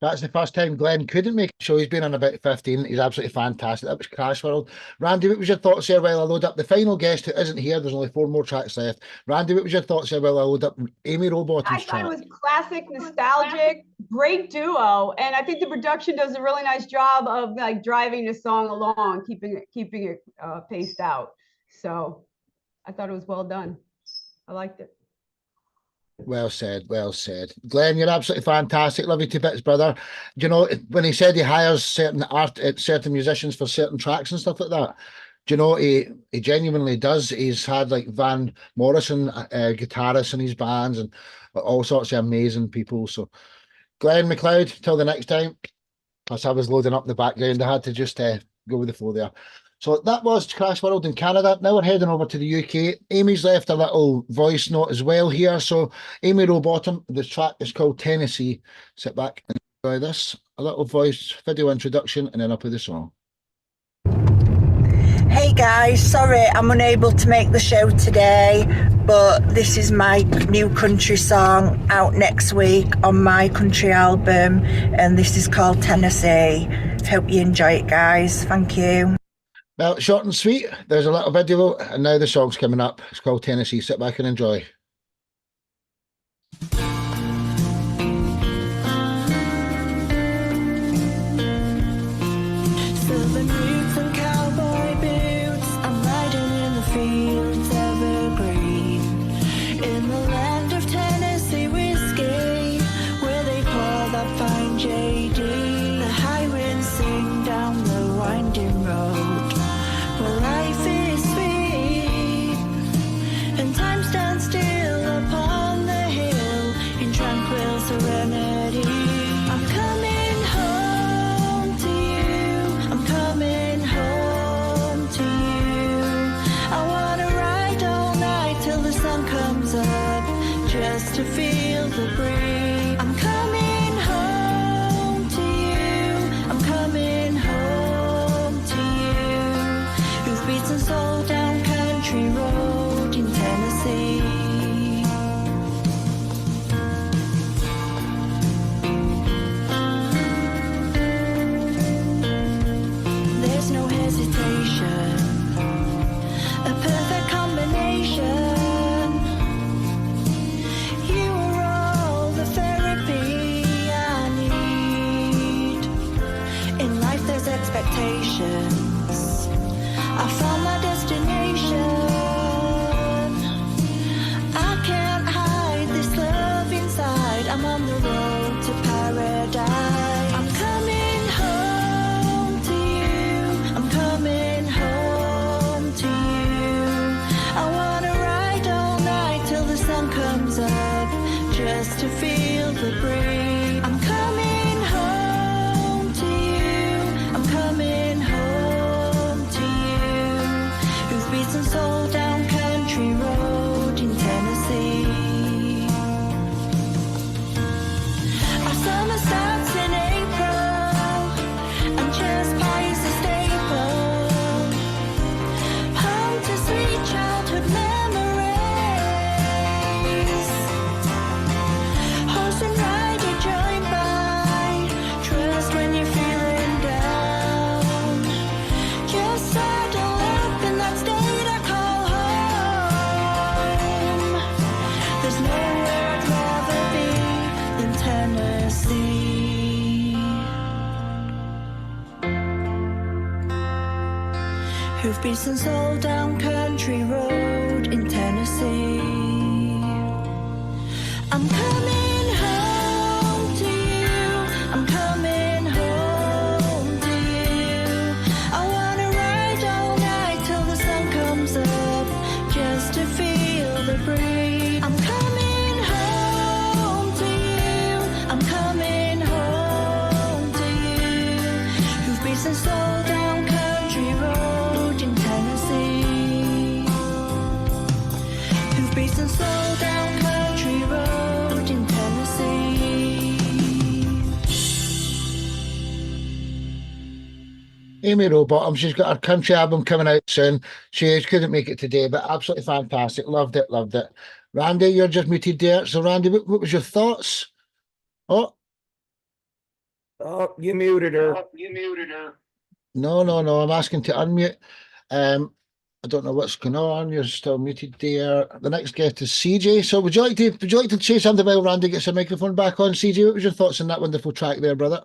That's the first time Glenn couldn't make a show. He's been on about 15. He's absolutely fantastic. That was Crash World. Randy, what was your thoughts there while I load up the final guest who isn't here? There's only 4 more tracks left. Randy, what was your thoughts there while I load up Amy Rowbottom's track? I thought it was classic, nostalgic, great duo. And I think the production does a really nice job of like driving the song along, keeping it paced out. So I thought it was well done. I liked it. Well said, well said. Glenn, you're absolutely fantastic. Love you to bits, brother. Do you know, when he said he hires certain musicians for certain tracks and stuff like that, do you know, he genuinely does. He's had like Van Morrison guitarists in his bands and all sorts of amazing people. So Glenn MacLeod, till the next time. As I was loading up the background, I had to just go with the flow there. So that was Crash World in Canada. Now we're heading over to the UK. Amy's left a little voice note as well here. So Amy Rowbottom, the track is called Tennessee. Sit back and enjoy this. A little voice video introduction and then up with the song. Hey guys, sorry I'm unable to make the show today, but this is my new country song out next week on my country album, and this is called Tennessee. Hope you enjoy it, guys. Thank you. Well, short and sweet. There's a little video, and now the song's coming up. It's called Tennessee. Sit back and enjoy. Southern roots and cowboy boots, I'm riding in the fields evergreen, in the land of Tennessee whiskey, where they pour that fine JD. The high winds sing down the winding road, where life is sweet, and time stands still upon the hill in tranquil serenity. I'm coming home to you, I'm coming home to you. I wanna ride all night till the sun comes up, just to feel the breeze. I'm coming home to you, I'm coming home to you. Who's beaten soul down country road in Tennessee. There's no hesitation, a perfect combination. You are all the therapy I need. In life there's expectations, I found my destination. I can't hide this love inside, I'm on the road to paradise. I'm coming home to you, I'm coming home to you. I wanna ride all night till the sun comes up, just to feel the breeze. I'm coming home to you, I'm coming home to you. Who's beaten soul down country road in Tennessee. Our summer starts in April, and cherry pie is a staple. Home to sweet childhood memories. Horse and rider joined by trust when you're feeling down. Just saddle up in that state I call home. There's nowhere I'd rather be than Tennessee. Who've beaten soul down country road in Tennessee. I'm coming home to you, I'm coming home to you. I wanna ride all night till the sun comes up, just to feel the breeze. I'm coming home to you, I'm coming home to you. Who've beaten soul down country road in Tennessee. Who've beaten soul down country road in Tennessee. Amy Rowbottom, she's got her country album coming out soon. She couldn't make it today, but absolutely fantastic. Loved it, loved it. Randy, you're just muted there. So Randy, what was your thoughts? Oh, Oh, you muted her. No. I'm asking to unmute. I don't know what's going on. You're still muted there. The next guest is CJ. So would you like to say something while Randy gets your microphone back on, CJ? What was your thoughts on that wonderful track there, brother?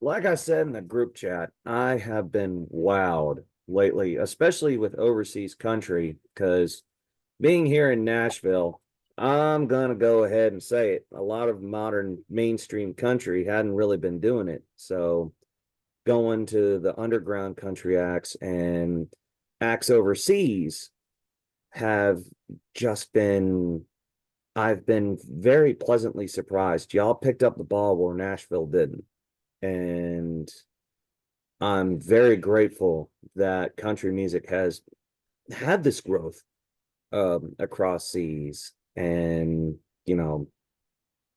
Like I said in the group chat, I have been wowed lately, especially with overseas country, because being here in Nashville, I'm going to go ahead and say it. A lot of modern mainstream country hadn't really been doing it. So going to the underground country acts and acts overseas have just been, I've been very pleasantly surprised. Y'all picked up the ball where Nashville didn't. And I'm very grateful that country music has had this growth across seas. And, you know,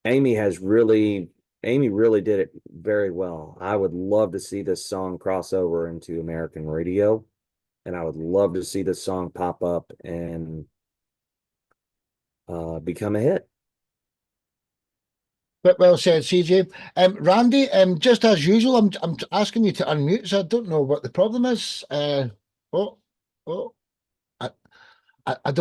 Amy really did it very well. I would love to see this song cross over into American radio, and I would love to see this song pop up and become a hit. But well said, CJ. Randy, just as usual, I'm asking you to unmute, so I don't know what the problem is. I don't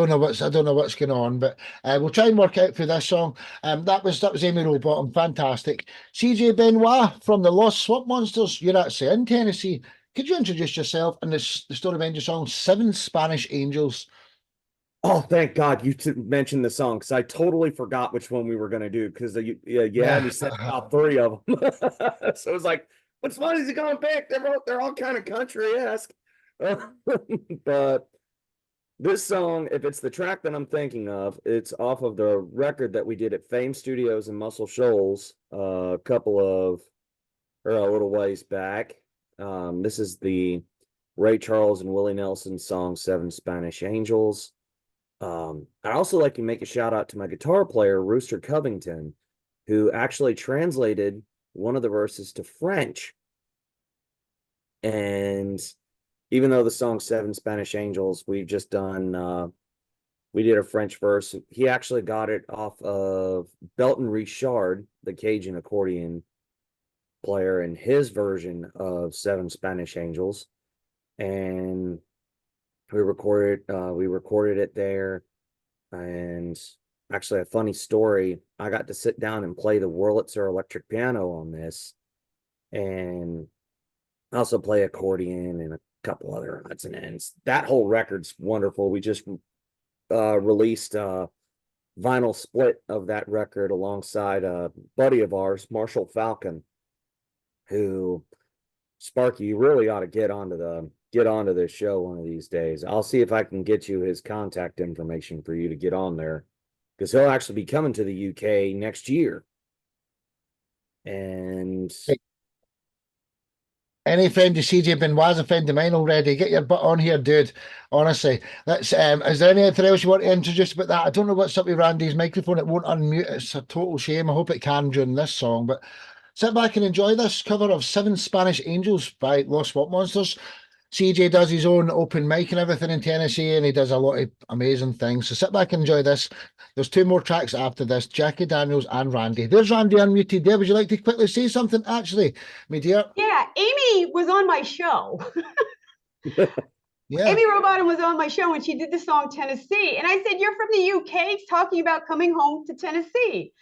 know what's going on, but we'll try and work out through this song. That was Amy Rowbottom, fantastic. CJ Benoit from the Lost Swamp Monsters. You're actually in Tennessee. Could you introduce yourself and the story behind your song, Seven Spanish Angels? Oh, thank God you mentioned the song, because I totally forgot which one we were going to do, because you had me set about 3 of them. So it was like, which one is he going to pick? They're all kind of country-esque. But this song, if it's the track that I'm thinking of, it's off of the record that we did at Fame Studios in Muscle Shoals a little ways back. This is the Ray Charles and Willie Nelson song, Seven Spanish Angels. I'd also like to make a shout out to my guitar player, Rooster Covington, who actually translated one of the verses to French. And even though the song Seven Spanish Angels, we've just done, we did a French verse. He actually got it off of Belton Richard, the Cajun accordion player, and his version of Seven Spanish Angels. And we recorded it there. And actually, a funny story, I got to sit down and play the Wurlitzer electric piano on this, and also play accordion and a couple other odds and ends. That whole record's wonderful. We just released a vinyl split of that record alongside a buddy of ours, Marshall Falcon, who, Sparky, you really ought to get onto this show one of these days. I'll see if I can get you his contact information for you to get on there, because he'll actually be coming to the UK next year. And any friend of CJ Benoit's a friend of mine already. Get your butt on here, dude. Honestly, that's. Is there anything else you want to introduce about that? I don't know what's up with Randy's microphone. It won't unmute. It's a total shame. I hope it can during this song. But sit back and enjoy this cover of Seven Spanish Angels by Lost Swamp Monsters. CJ does his own open mic and everything in Tennessee, and he does a lot of amazing things. So sit back and enjoy this. There's 2 more tracks after this, Jackie Daniels and Randy. There's Randy unmuted there. Would you like to quickly say something, actually, my dear? Yeah, Amy was on my show. Yeah. Amy Rowbottom was on my show when she did the song Tennessee. And I said, you're from the UK talking about coming home to Tennessee.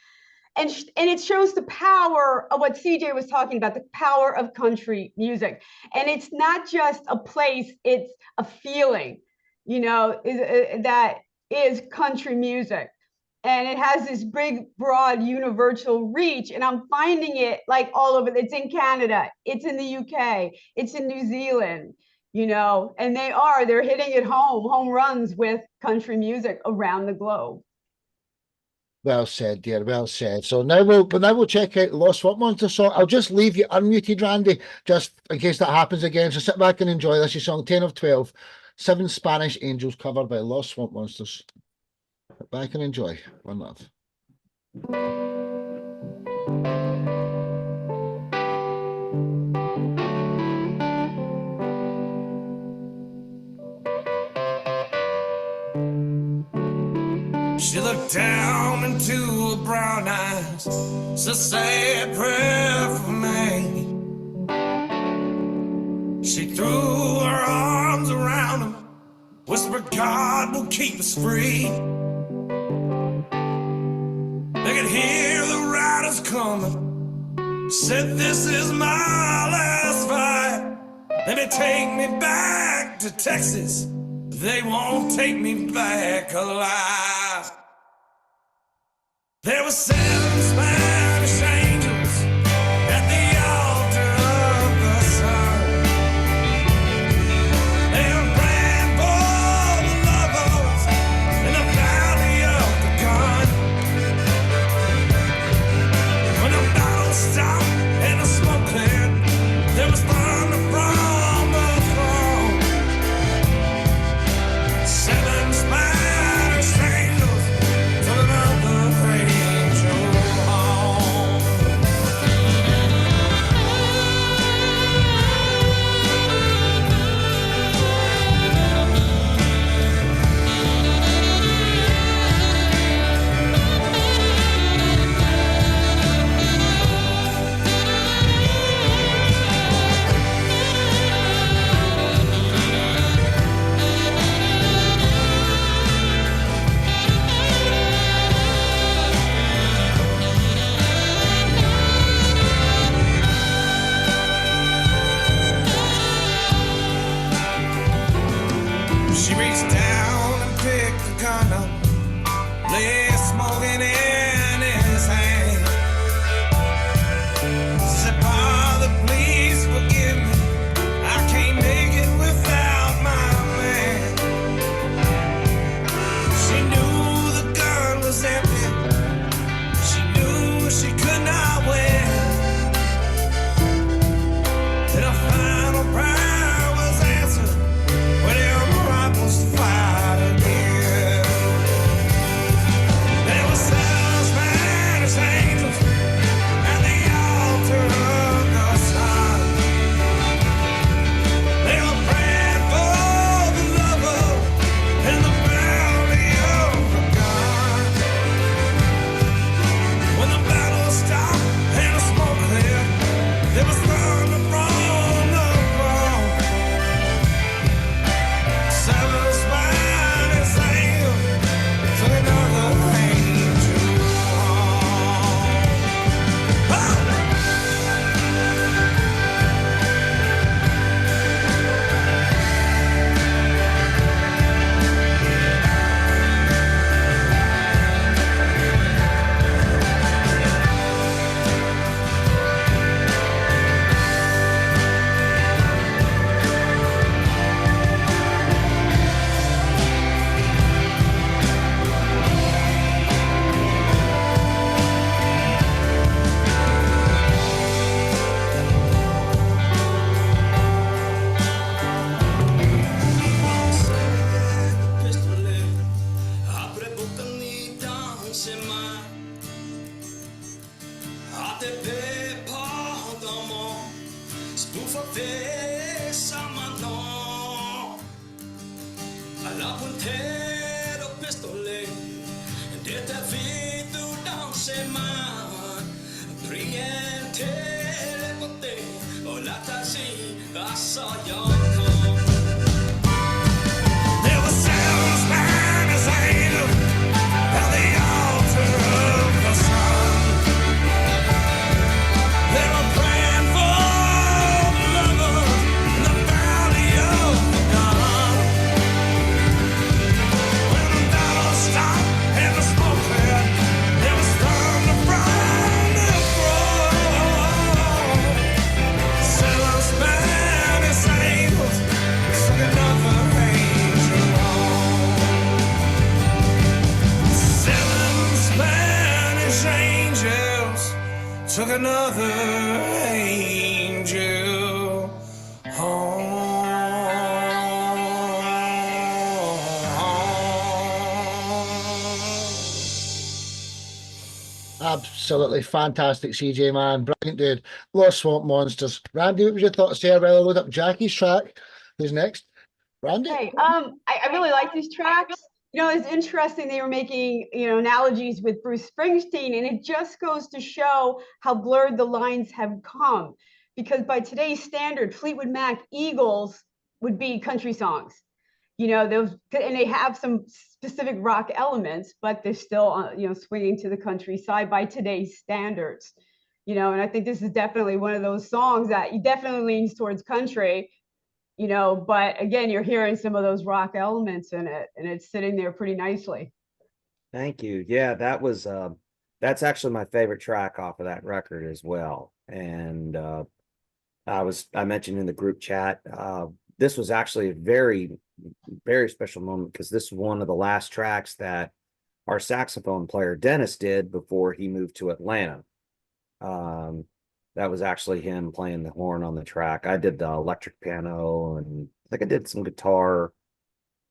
And it shows the power of what CJ was talking about, the power of country music. And it's not just a place, it's a feeling, you know, that is country music. And it has this big, broad, universal reach. And I'm finding it like all over. It's in Canada, it's in the UK, it's in New Zealand, you know, and they're hitting it home runs with country music around the globe. Well said, dear. Well said. So now we'll check out the Lost Swamp Monster song. I'll just leave you unmuted, Randy, just in case that happens again. So sit back and enjoy this. Your song 10 of 12, Seven Spanish Angels, covered by Lost Swamp Monsters. Sit back and enjoy. One love. She looked down into her brown eyes, it's a sad prayer for me. She threw her arms around him, whispered, God will keep us free. They could hear the riders coming, said this is my last fight. They may take me back to Texas, but they won't take me back alive. There were 7 Spanish angels at the altar of the sun. They were praying for the lovers in the valley of the gun. When the battle stopped and the smoke cleared, there was thunder from the throne. 7 Spanish angels took another angel home. She reached down and picked the gun up, lay smoking in his hand. She said, Father, please forgive me, I can't make it without my man. She knew the gun was empty, she knew she could not win. Then a final prayer was answered when her rifles fired again. There were 7 Spanish angels at the altar of the sun. They were praying for the lover in the belly of the gun. When the battle stopped and the smoke cleared, there was thunder from the throne. 7 Spanish angels took another angel home. Apre botanita sema ate pe podomo stufa fe samano alla puntero pistole detta vitu down sema bringen telepote och lata si asa jag There were 7 Spanish angels at the altar of the sun. They were praying for the lovers in the valley of the gun. When the battle stopped and the smoke cleared, there was thunder from the throne. 7 Spanish angels took another angel home. 7 Spanish angels took another angel Absolutely fantastic, CJ, man. Brilliant, dude. Lost Swamp Monsters. Randy, what was your thoughts there? Well, load up Jackie's track. Who's next? Randy? Hey, I really like these tracks. You know, it's interesting they were making, analogies with Bruce Springsteen, and it just goes to show how blurred the lines have come. Because by today's standard, Fleetwood Mac, Eagles would be country songs. Those, and they have some specific rock elements, but they're still, swinging to the countryside by today's standards. And I think this is definitely one of those songs that you definitely leans towards country, but again, you're hearing some of those rock elements in it, and it's sitting there pretty nicely. Thank you. Yeah, that's actually my favorite track off of that record as well. And I mentioned in the group chat, this was actually a very, very special moment because this was one of the last tracks that our saxophone player Dennis did before he moved to Atlanta. That was actually him playing the horn on the track. I did the electric piano, and I think I did some guitar,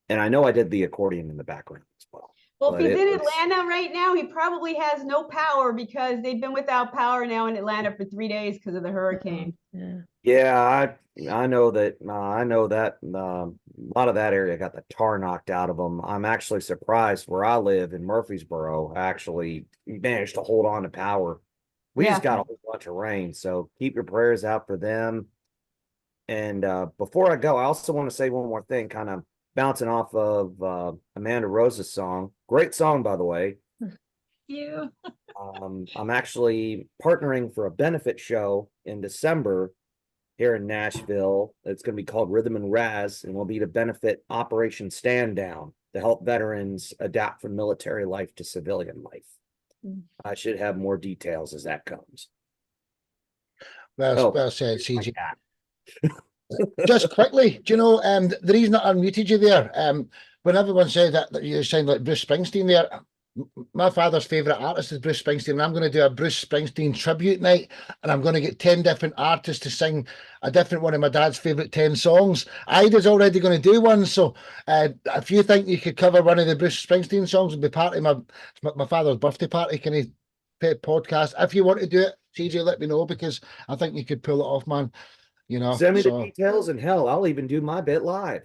and I know I did the accordion in the background as well. Well, if he's in Atlanta right now, he probably has no power because they've been without power now in Atlanta for 3 days because of the hurricane. Yeah, I know that. A lot of that area got the tar knocked out of them. I'm actually surprised where I live in Murfreesboro actually managed to hold on to power. We just got a whole bunch of rain, so keep your prayers out for them. And before I go, I also want to say one more thing, kind of bouncing off of Amanda Rose's song. Great song, by the way. You. I'm actually partnering for a benefit show in December here in Nashville. It's going to be called Rhythm and Raz, and will be to benefit Operation Stand Down to help veterans adapt from military life to civilian life. I should have more details as that comes. Well said, CG. Just quickly, do you know the reason I unmuted you there? When everyone said that you sound like Bruce Springsteen there, my father's favourite artist is Bruce Springsteen, and I'm going to do a Bruce Springsteen tribute night, and I'm going to get 10 different artists to sing a different one of my dad's favourite 10 songs. Ida's already going to do one, so if you think you could cover one of the Bruce Springsteen songs and be part of my father's birthday party, can he podcast? If you want to do it, CJ, let me know, because I think you could pull it off, man. Send me the details, and hell, I'll even do my bit live.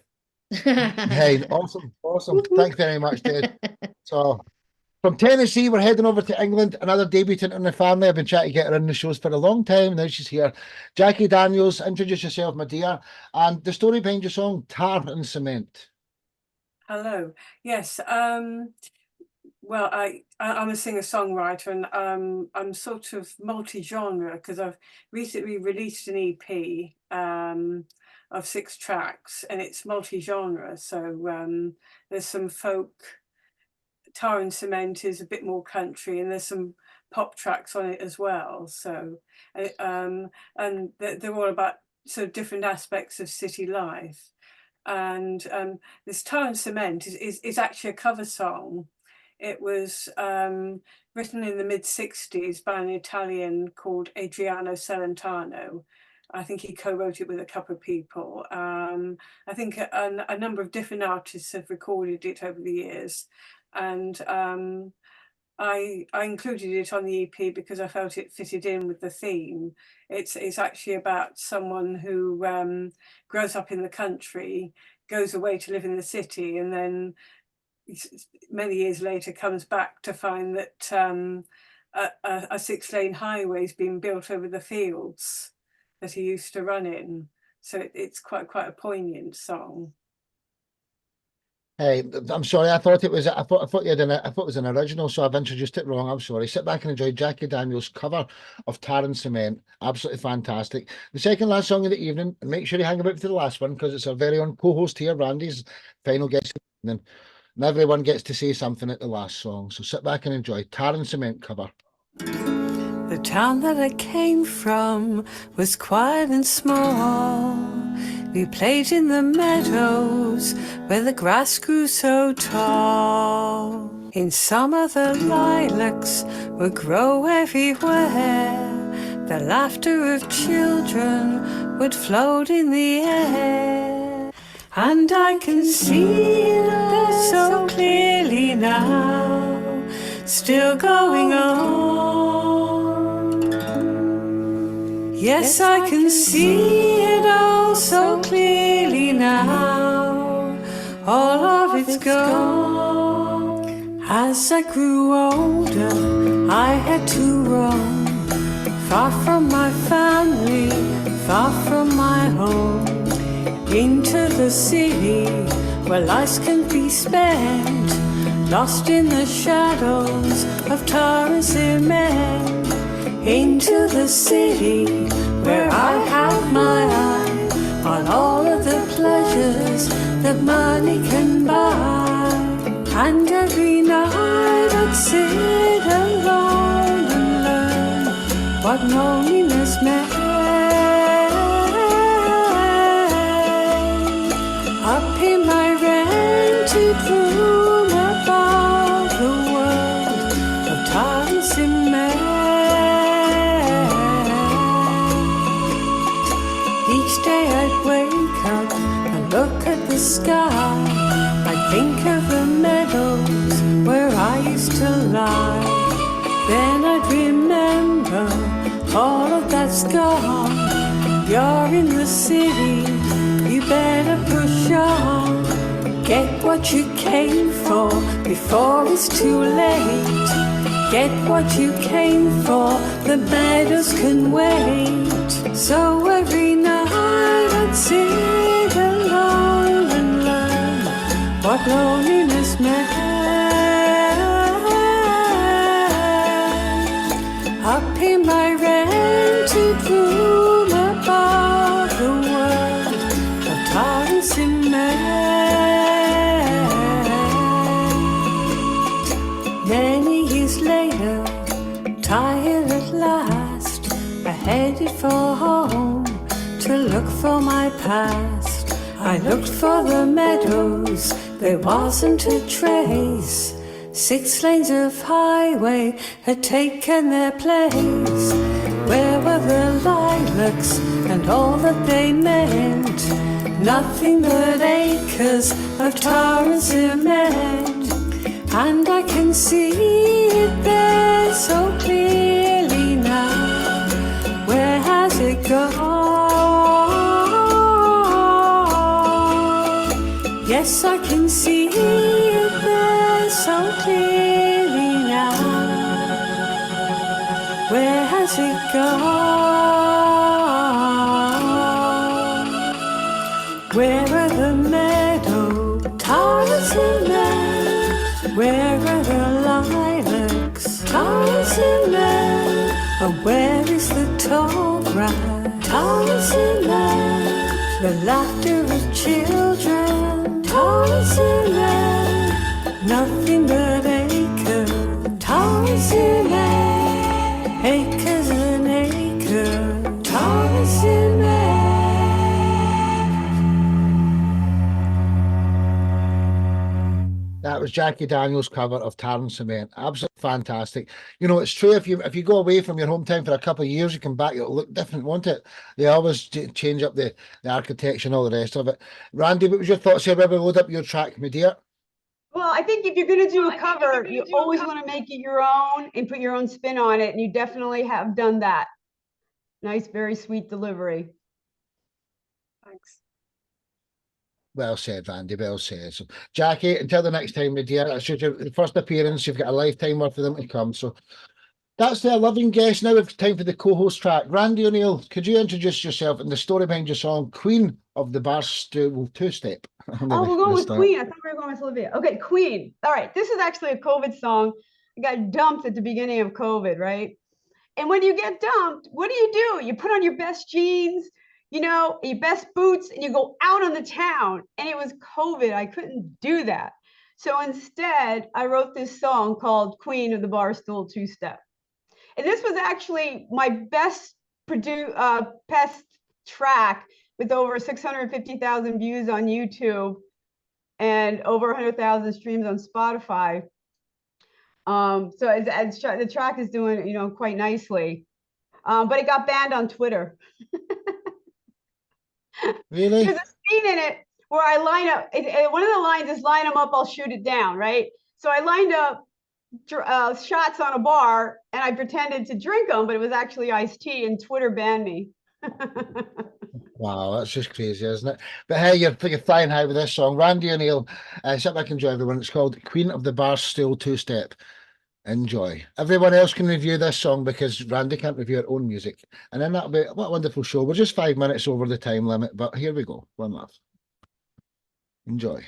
Hey, awesome. Thanks very much, dude. So from Tennessee, we're heading over to England. Another debutant in the family. I've been trying to get her in the shows for a long time. Now she's here. Jackie Daniels, introduce yourself, my dear. And the story behind your song, Tar and Cement. Hello. Yes. Well, I'm a singer-songwriter, and I'm sort of multi-genre because I've recently released an EP of 6 tracks, and it's multi-genre. So there's some folk. Tar and Cement is a bit more country, and there's some pop tracks on it as well. So and they're all about sort of different aspects of city life. And this Tar and Cement is actually a cover song. It was written in the mid-60s by an Italian called Adriano Celentano. I think he co-wrote it with a couple of people. I think a number of different artists have recorded it over the years. And I included it on the EP because I felt it fitted in with the theme. It's actually about someone who grows up in the country, goes away to live in the city, and then many years later comes back to find that a 6-lane highway has been built over the fields that he used to run in. So it's quite a poignant song. Hey, I'm sorry. I thought it was an original, so I've introduced it wrong. I'm sorry. Sit back and enjoy Jackie Daniels' cover of Tar and Cement. Absolutely fantastic. The second last song of the evening, and make sure you hang about for the last one because it's our very own co-host here, Randy's final guest of the evening. And everyone gets to say something at the last song. So sit back and enjoy Tar and Cement cover. The town that I came from was quiet and small. We played in the meadows where the grass grew so tall. In summer the lilacs would grow everywhere. The laughter of children would float in the air. And I can see it all so clearly now, still going on. Yes, I can see it all so clearly now, all of it's gone. As I grew older, I had to roam far from my family, far from my home, into the city where lives can be spent, lost in the shadows of tar and cement. Into the city where I had my eye on all of the pleasures that money can buy. And every night I'd sit alone and learn what loneliness meant. Up in my rented room above the world of tar and cement. Each day I'd wake up and look at the sky. I'd think of the meadows where I used to lie. Then I'd remember all of that's gone. You're in the city, you better push on. Get what you came for before it's too late. Get what you came for, the meadows can wait. So every night I'd sit alone and learn what loneliness meant. Up in my rented room above the world of tar and cement. Many years later, tired at last, I headed for home to look for my past. I looked for the meadows, there wasn't a trace. 6 lanes of highway had taken their place. Where were the lilacs and all that they meant? Nothing but acres of tar and cement. And I can see it there so clearly now. Where has it gone? Yes, I can see it there so clearly now. Where has it gone? Where are the meadows, tar and cement? Where are the lilacs, tar and cement? And where is the tall grass, tar and cement? The laughter of children, tar and cement. Nothing but acres, tar and cement. Acres and acres, tar and cement. That was Jackie Daniels' cover of Tar and Cement. Absolutely fantastic. You know, it's true, if you go away from your hometown for a couple of years, you come back, it'll look different, won't it? They always change up the architecture and all the rest of it. Randy, what was your thoughts here? Whenever we load up your track, my dear? Well, I think if you're going to do a cover, you always want to make it your own and put your own spin on it. And you definitely have done that. Nice, very sweet delivery. Thanks. Well said, Randy. Well said. So, Jackie, until the next time, my dear, that's your first appearance. You've got a lifetime worth of them to come. So that's the 11 guests. Now it's time for the co-host track. Randy O'Neill, could you introduce yourself and the story behind your song, Queen of the Barstool Two-Step? Oh, we're going with Queen. I thought we were going with Olivia. Okay, Queen. All right, this is actually a COVID song. I got dumped at the beginning of COVID, right? And when you get dumped, what do? You put on your best jeans, you know, your best boots, and you go out on the town. And it was COVID. I couldn't do that. So instead, I wrote this song called Queen of the Barstool Two-Step. And this was actually my best track, with over 650,000 views on YouTube and over 100,000 streams on Spotify. So the track is doing, you know, quite nicely. But it got banned on Twitter. Really? There's a scene in it where I line up, one of the lines is "line them up, I'll shoot it down," right? So I lined up shots on a bar and I pretended to drink them, but it was actually iced tea, and Twitter banned me. Wow, that's just crazy, isn't it? But hey, you're flying high with this song. Randy O'Neill, sit back and enjoy everyone. It's called Queen of the Bar Stool Two Step. Enjoy. Everyone else can review this song because Randy can't review her own music. And then that'll be what a wonderful show. We're just 5 minutes over the time limit, but here we go. One love. Enjoy.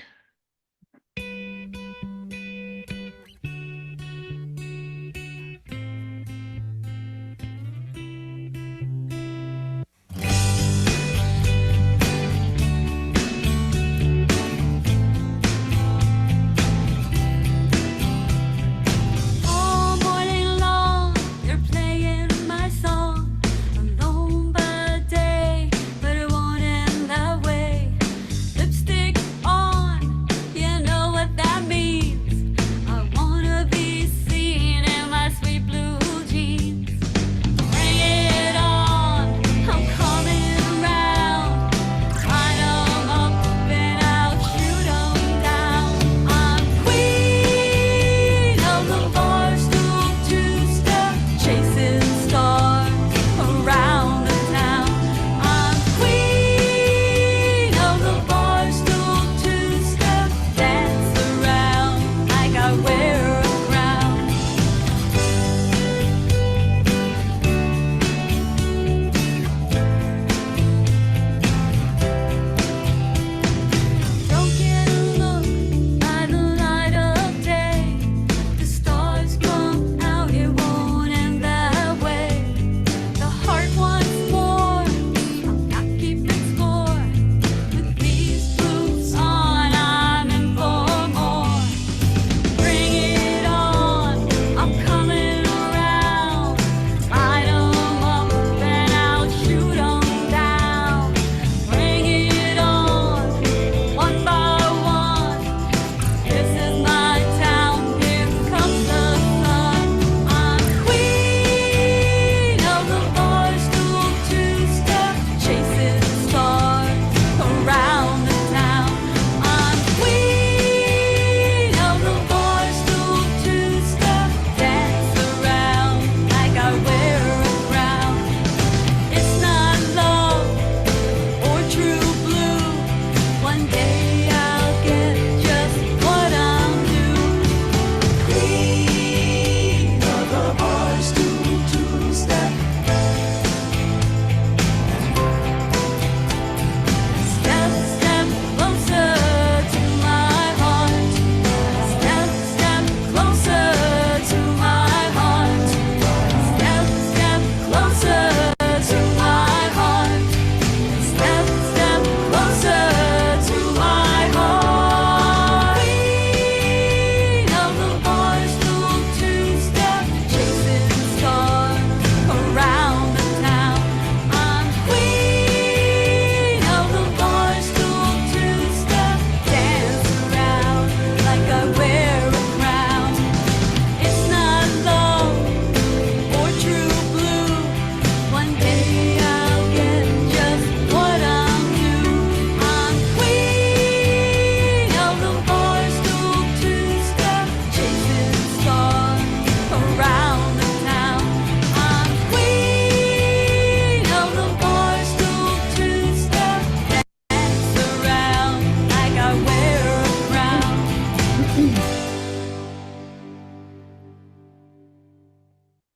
All morning long, they're playing my song. Alone by day, but it won't end that way. Lipstick on, you know what that means. I wanna be seen in my sweet blue jeans. Bring it on, I'm coming around. Line 'em up and I'll shoot 'em down. I'm queen of the barstool two-step, chasing stars around the town. I'm queen of the barstool two-step, dance around like I wear a crown. Don't get a look by the light of day. The stars come out, it won't end that way. The heart wants more, I'm not keeping score. With these boots on, I'm in for more. Bring it on, I'm coming around. Light 'em up and I'll shoot 'em down. Bring it on, one by one. This is my town, here comes the sun. I'm queen of the barstool two-step, chasing stars around the town. I'm queen of the barstool two-step, dance around like I wear a crown. It's not love or true blue. One day I'll get just what I'm due. Queen of the barstool two-step. Step, step closer to my heart. Step, step closer to my heart. Step, step closer to my heart. Step, step closer to my heart. Queen of the barstool two-step, chasing stars around the town. I'm queen of the barstool two-step, dance around like I wear a crown. It's not love or true blue. One day I'll get just what I'm due. I'm queen of the barstool two-step, chasing stars around the town. I'm queen of the barstool two-step, dance around like I wear a crown.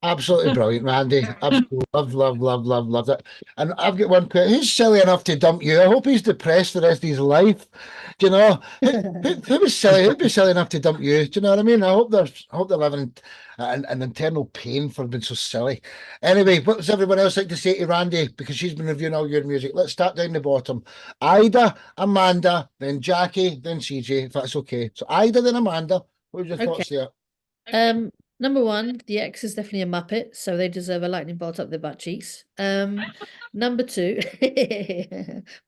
Absolutely brilliant, Randy. Absolutely love it. And I've got one question. Who's silly enough to dump you? I hope he's depressed the rest of his life. Do you know? Who was silly? Who'd be silly enough to dump you? Do you know what I mean? I hope they're living an internal pain for being so silly. Anyway, what does everyone else like to say to Randy? Because she's been reviewing all your music. Let's start down the bottom. Ida, Amanda, then Jackie, then CJ, if that's okay. So Ida, then Amanda. What are your thoughts there? Number one, the X is definitely a Muppet, so they deserve a lightning bolt up their butt cheeks. Number two,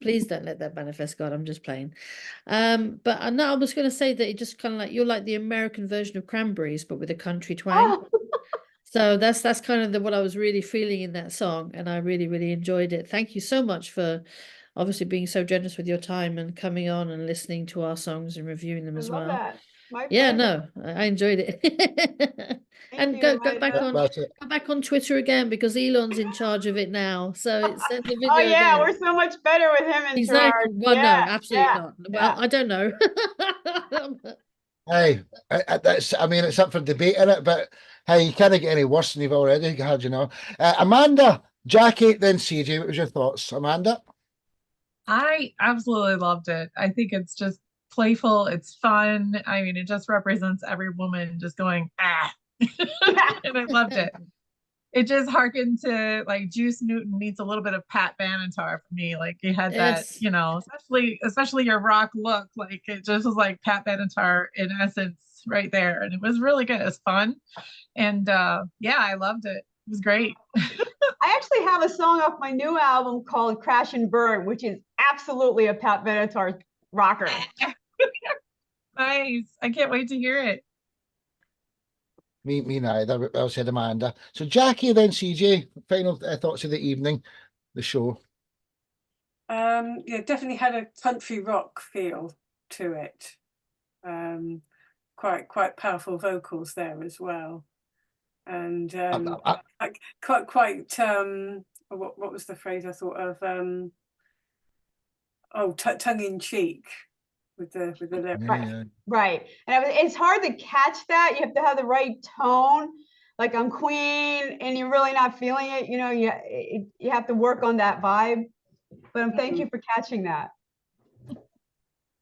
please don't let that manifest, God. I'm just playing. But no, I was going to say that it just kind of like you're like the American version of Cranberries, but with a country twang. So that's kind of what I was really feeling in that song, and I really enjoyed it. Thank you so much for obviously being so generous with your time and coming on and listening to our songs and reviewing them as well. That. Yeah, no, I enjoyed it. And go back on go back on Twitter again because Elon's in charge of it now. So send the video Oh yeah, again. we're so much better with him in Exactly. charge. Well, Yeah, no, absolutely yeah, not. Well, I don't know. Hey, I mean, it's up for debate in it, but hey, you can't get any worse than you've already had, you know. Amanda, Jackie, then CJ, what was your thoughts? Amanda? I absolutely loved it. I think it's just playful, it's fun. I mean, it just represents every woman just going, ah. And I loved it. It just harkened to like Juice Newton needs a little bit of Pat Benatar for me. Like you had that, Yes. you know, especially your rock look. Like it just was like Pat Benatar in essence right there. And it was really good. It was fun. And yeah, I loved it. It was great. I actually have a song off my new album called Crash and Burn, which is absolutely a Pat Benatar rocker. Nice. I can't wait to hear it. Me neither. Well said, Amanda. So Jackie, then CJ, final thoughts of the evening, the show. Yeah, definitely had a country rock feel to it. Quite powerful vocals there as well, and quite what was the phrase I thought of? Tongue in cheek with the lyrics. Right. And it's hard to catch that. You have to have the right tone. Like on Queen, and you're really not feeling it. You know, you have to work on that vibe. But thank you for catching that.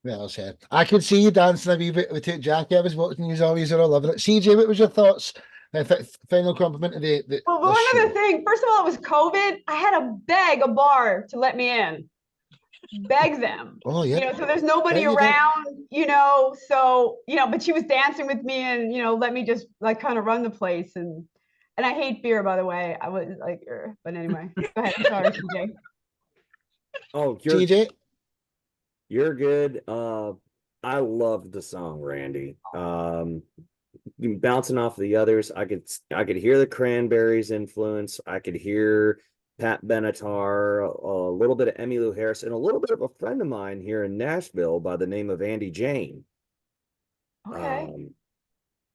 Well said. I could see you dancing a wee bit with it, Jackie. I was watching you always, all loving it. CJ, what was your thoughts? Final compliment of the Well, one other thing. First of all, it was COVID. I had to beg a bar to let me in. Beg them. Oh yeah. You know, so there's nobody around, you know, so, you know, but she was dancing with me and, you know, let me just like kind of run the place. And I hate beer, by the way. I was like, but anyway, go ahead. I'm sorry, CJ. Oh, CJ? You're good. I loved the song, Randy. Bouncing off the others, I could hear the Cranberries influence. I could hear Pat Benatar, a little bit of Emmylou Harris, and a little bit of a friend of mine here in Nashville by the name of Andy Jane. Okay.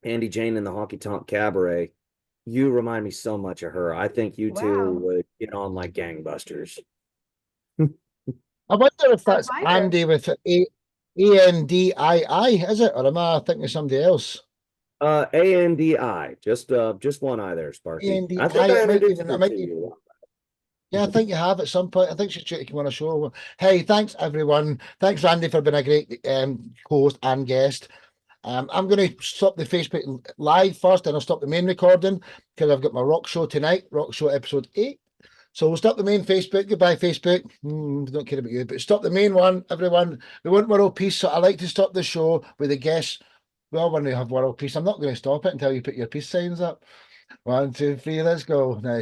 Andy Jane in the Honky Tonk Cabaret. You remind me so much of her. I think you two would get on like gangbusters. I wonder if that's Andy with Andii, is it? Or am I thinking of somebody else? Andi, just one eye there, Sparky. Andi, I think I introduced her to be. you. Yeah, I think you have at some point. I think she's due to come on a show. Hey, thanks everyone. Thanks, Randy, for being a great host and guest. I'm going to stop the Facebook live first, and I'll stop the main recording because I've got my rock show tonight, rock show episode 8. So we'll stop the main Facebook. Goodbye, Facebook. Don't care about you, but stop the main one, everyone. We want world peace, so I like to stop the show with the guests. We all want to have world peace. I'm not going to stop it until you put your peace signs up. 1, 2, 3, let's go. Nice.